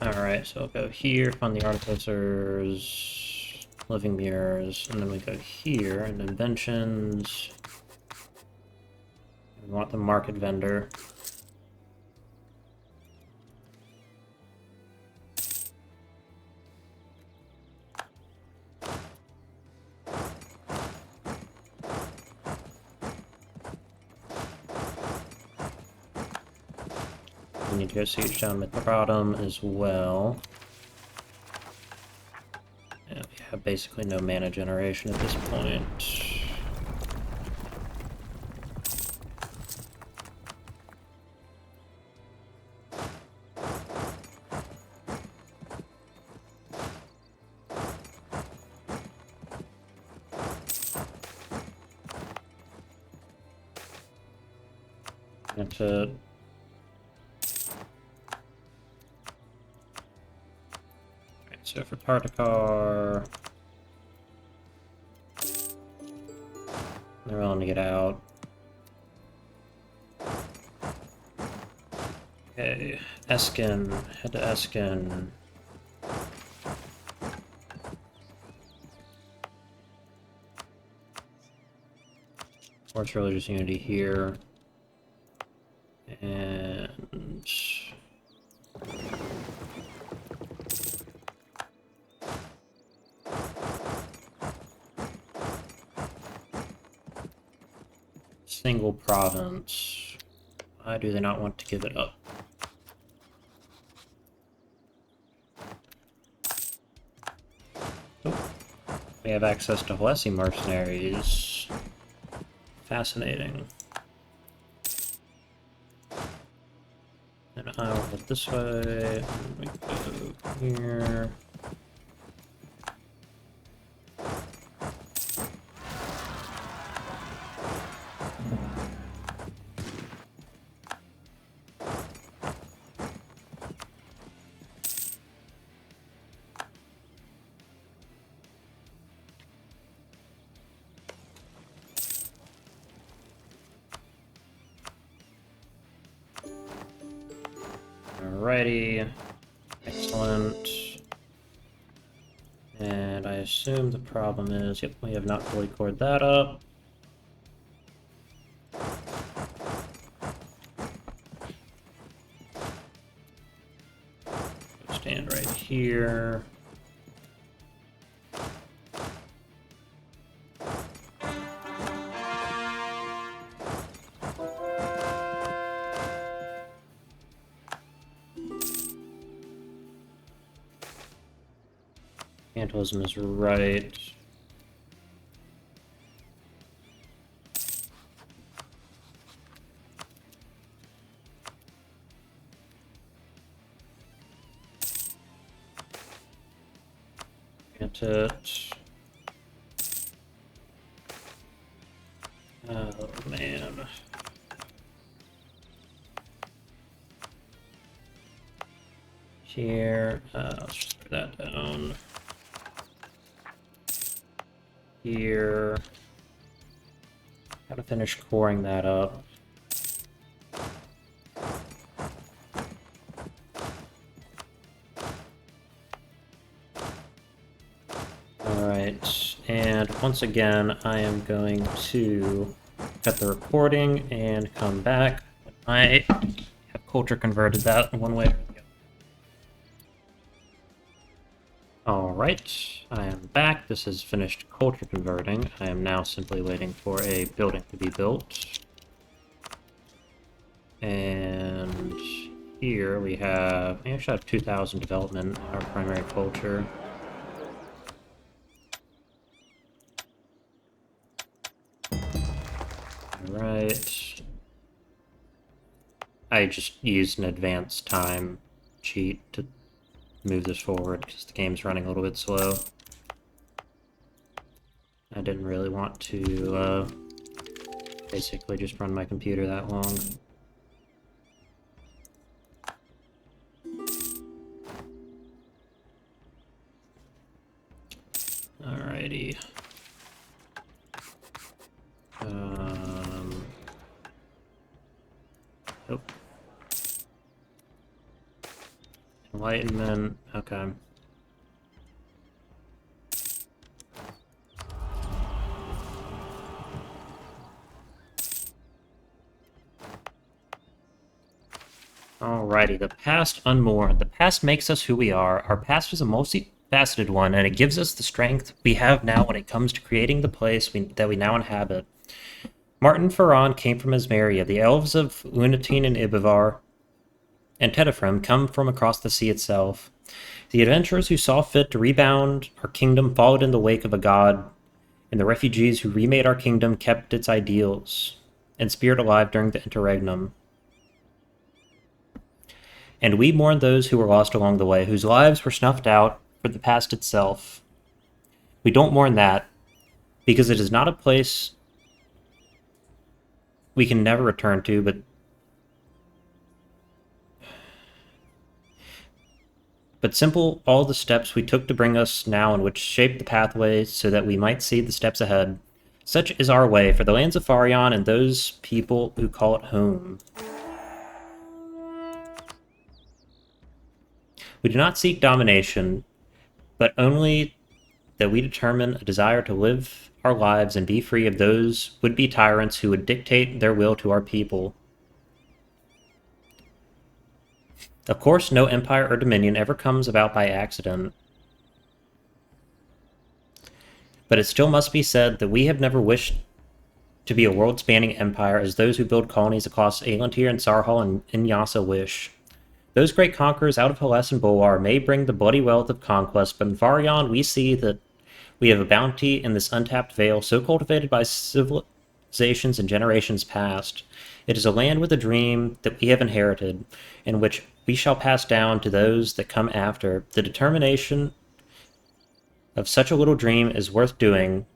alright, so I'll go here, fund the artificers, living mirrors, and then we go here, and inventions. We want the market vendor. We need to go siege down Mithratum as well. Yeah, we have basically no mana generation at this point. That's it. So for Tartacar, They're willing to get out. Okay, Eskin. Head to Eskin. Force Religious Unity here. And... single province. Why do they not want to give it up? Oh, we have access to Halessi mercenaries. Fascinating. And I will head this way. We go here. Alrighty, excellent. And I assume the problem is, yep, we have not fully cored that up. Stand right here. Cantalism is right. Grant it. Oh man. Here, let's just put that down. Here. Gotta finish coring that up. Alright, and once again, I am going to cut the recording and come back. I have culture converted that one way or the other. Alright, I am back. This is finished culture converting. I am now simply waiting for a building to be built. And here we have, we actually have 2,000 development in our primary culture. Alright. I just used an advanced time cheat to move this forward because the game's running a little bit slow. I didn't really want to basically just run my computer that long. Alrighty. Oh. Enlightenment, okay. Alrighty, the past unmourned. The past makes us who we are. Our past is a multifaceted one, and it gives us the strength we have now when it comes to creating the place that we now inhabit. Martin Farran came from Asmeria. The elves of Lunatin and Ibivar and Tedifrim come from across the sea itself. The adventurers who saw fit to rebound our kingdom followed in the wake of a god, and the refugees who remade our kingdom kept its ideals and spirit alive during the interregnum. And we mourn those who were lost along the way, whose lives were snuffed out for the past itself. We don't mourn that, because it is not a place we can never return to, but simple all the steps we took to bring us now and which shaped the pathway so that we might see the steps ahead. Such is our way for the lands of Farion and those people who call it home. We do not seek domination, but only that we determine a desire to live our lives and be free of those would-be tyrants who would dictate their will to our people. Of course, no empire or dominion ever comes about by accident. But it still must be said that we have never wished to be a world-spanning empire as those who build colonies across Aelantir and Sarhal and Inyasa wish. Those great conquerors out of Hellas and Bolar may bring the bloody wealth of conquest, but in Varian we see that we have a bounty in this untapped vale so cultivated by civilizations and generations past. It is a land with a dream that we have inherited, in which we shall pass down to those that come after. The determination of such a little dream is worth doing,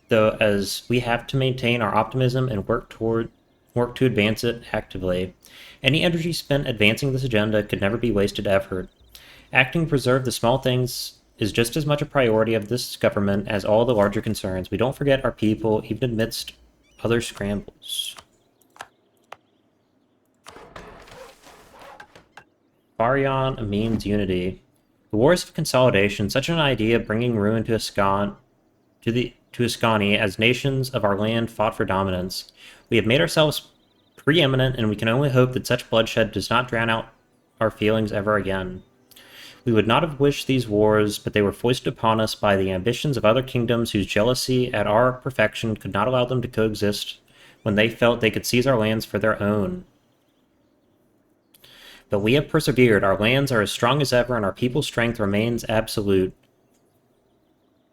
though, as we have to maintain our optimism and work to advance it actively. Any energy spent advancing this agenda could never be wasted effort. Acting to preserve the small things is just as much a priority of this government as all the larger concerns. We don't forget our people, even amidst other scrambles. Farion means unity. The wars of consolidation, such an idea bringing ruin to Ascani as nations of our land fought for dominance. We have made ourselves preeminent, and we can only hope that such bloodshed does not drown out our feelings ever again. We would not have wished these wars, but they were foisted upon us by the ambitions of other kingdoms whose jealousy at our perfection could not allow them to coexist when they felt they could seize our lands for their own. But we have persevered. Our lands are as strong as ever, and our people's strength remains absolute.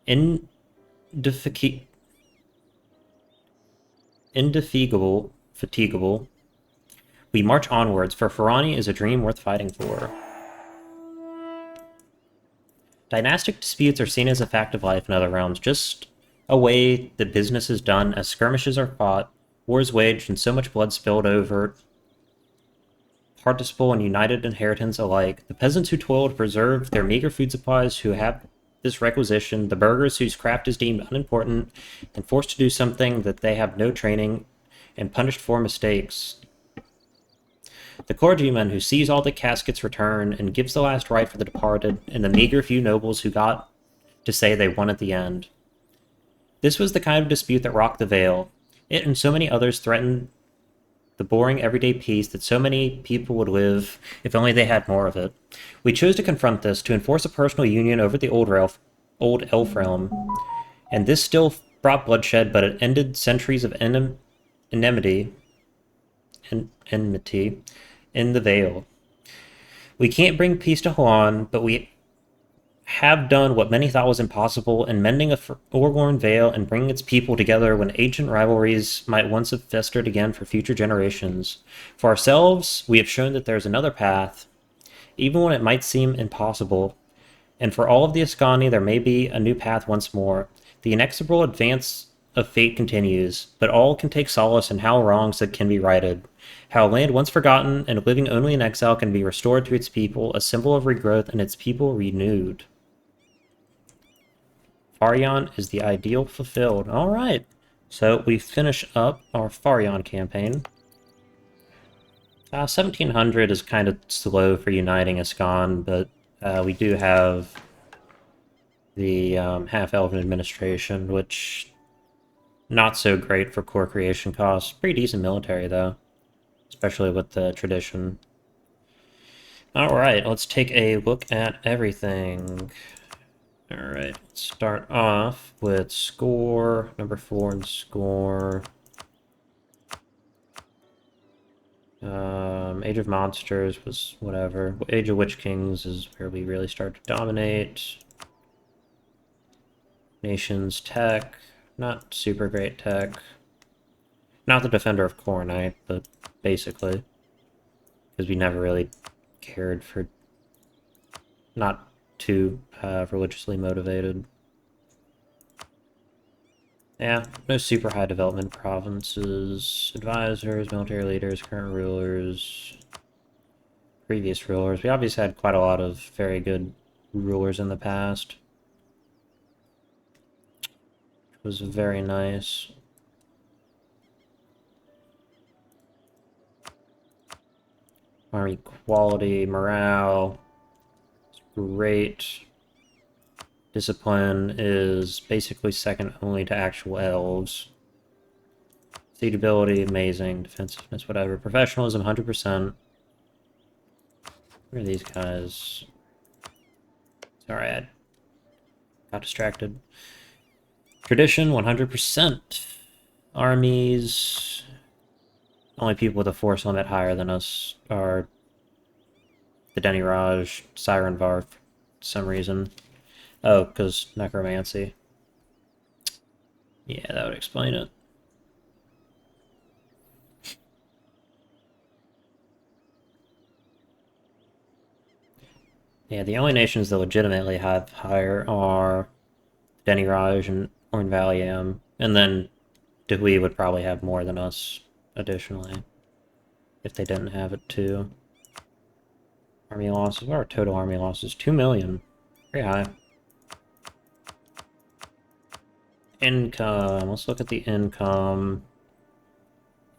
Indefatigable. We march onwards, for Farranean is a dream worth fighting for. Dynastic disputes are seen as a fact of life in other realms, just a way that business is done as skirmishes are fought, wars waged, and so much blood spilled over participle and united inheritance alike. The peasants who toil to preserve their meager food supplies, who have this requisition, the burghers whose craft is deemed unimportant and forced to do something that they have no training and punished for mistakes. The clergyman who sees all the caskets return and gives the last rite for the departed, and the meager few nobles who got to say they won at the end. This was the kind of dispute that rocked the Vale. It and so many others threatened the boring everyday peace that so many people would live if only they had more of it. We chose to confront this, to enforce a personal union over the old elf realm, and this still brought bloodshed, but it ended centuries of enmity in the Vale. We can't bring peace to Huan, but we have done what many thought was impossible in mending a forlorn Vale and bringing its people together when ancient rivalries might once have festered again for future generations. For ourselves, we have shown that there is another path, even when it might seem impossible. And for all of the Ascani, there may be a new path once more. The inexorable advance of fate continues, but all can take solace in how wrongs that can be righted. How a land once forgotten and living only in exile can be restored to its people, a symbol of regrowth, and its people renewed. Farion is the ideal fulfilled. Alright, so we finish up our Farion campaign. 1700 is kind of slow for uniting Ascan, but we do have the half-elven administration, which not so great for core creation costs. Pretty decent military, though, especially with the tradition. Alright, let's take a look at everything. Alright, let's start off with score, number 4 in score. Age of Monsters was whatever. Age of Witch Kings is where we really start to dominate. Nations tech, not super great tech. Not the Defender of Coronite, but basically. Because we never really cared for... Not too religiously motivated. Yeah, no super high development provinces. Advisors, military leaders, current rulers, previous rulers. We obviously had quite a lot of very good rulers in the past. was very nice. Army quality, morale, it's great. Discipline is basically second only to actual elves. Siegability, amazing. Defensiveness, whatever. Professionalism, 100%. Where are these guys? Sorry, I got distracted. Tradition, 100%. Armies. Only people with a force limit higher than us are the Deniraj, Siren Var, for some reason. Oh, because necromancy. Yeah, that would explain it. Yeah, the only nations that legitimately have higher are Deniraj and Vale, and then Dehui would probably have more than us, additionally, if they didn't have it too. Army losses, what are our total army losses? 2 million. Very high. Income, let's look at the income.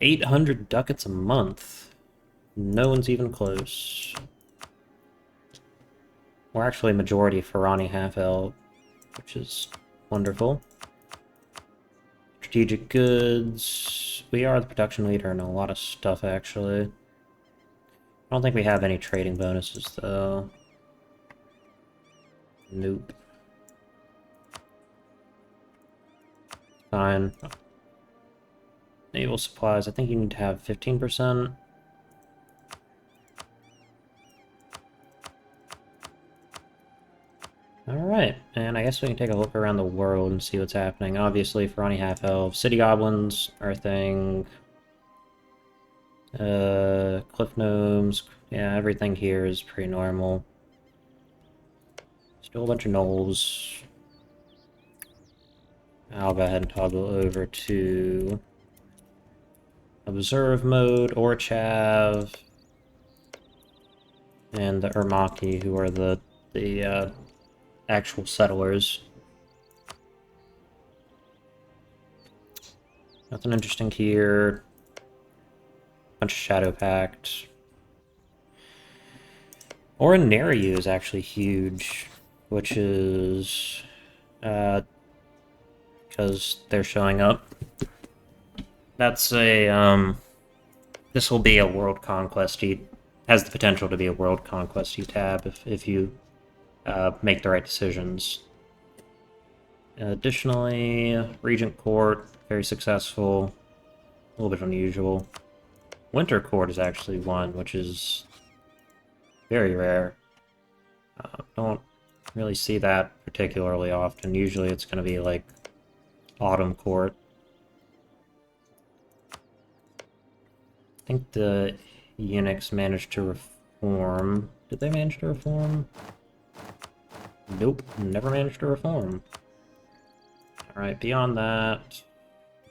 800 ducats a month. No one's even close. We're actually majority Farranean half-elf, which is wonderful. Strategic goods. We are the production leader in a lot of stuff, actually. I don't think we have any trading bonuses, though. Nope. Fine. Naval supplies, I think you need to have 15%. Alright, and I guess we can take a look around the world and see what's happening. Obviously, Farranean half-elf, city goblins are a thing. Cliff gnomes, yeah, everything here is pretty normal. Still a bunch of gnolls. I'll go ahead and toggle over to observe mode, Orchav, and the Urmaki, who are the actual settlers. Nothing interesting here. Bunch of Shadow Pact. Oranariu is actually huge, which is because they're showing up. That's a this will be a world conquesty. Has the potential to be a world conquesty tab if you make the right decisions. Additionally, Regent Court, very successful. A little bit unusual. Winter Court is actually one, which is very rare. Don't really see that particularly often. Usually it's going to be like Autumn Court. I think the eunuchs managed to reform. Did they manage to reform? Nope, never managed to reform. Alright, beyond that,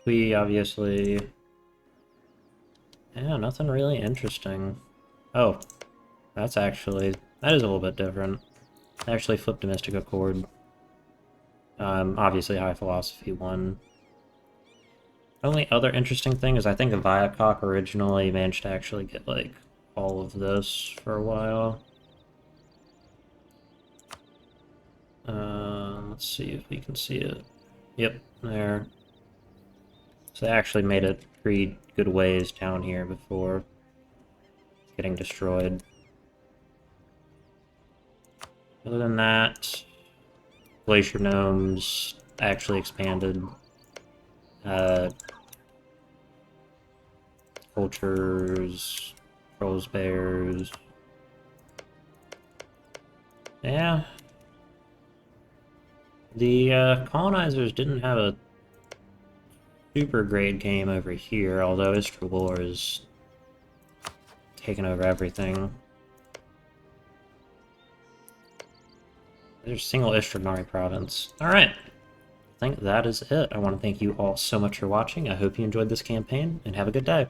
we obviously... Yeah, nothing really interesting. Oh, that's actually... That is a little bit different. I actually flipped a Mystic Accord. Obviously High Philosophy won. The only other interesting thing is I think Viacok originally managed to actually get, like, all of this for a while. Let's see if we can see it. Yep, there. So they actually made it pretty good ways down here before getting destroyed. Other than that, Glacier Gnomes actually expanded. Cultures, Trolls Bears. Yeah. The colonizers didn't have a super great game over here, although Istragor is taking over everything. There's single Istragnari province. Alright. I think that is it. I want to thank you all so much for watching. I hope you enjoyed this campaign, and have a good day.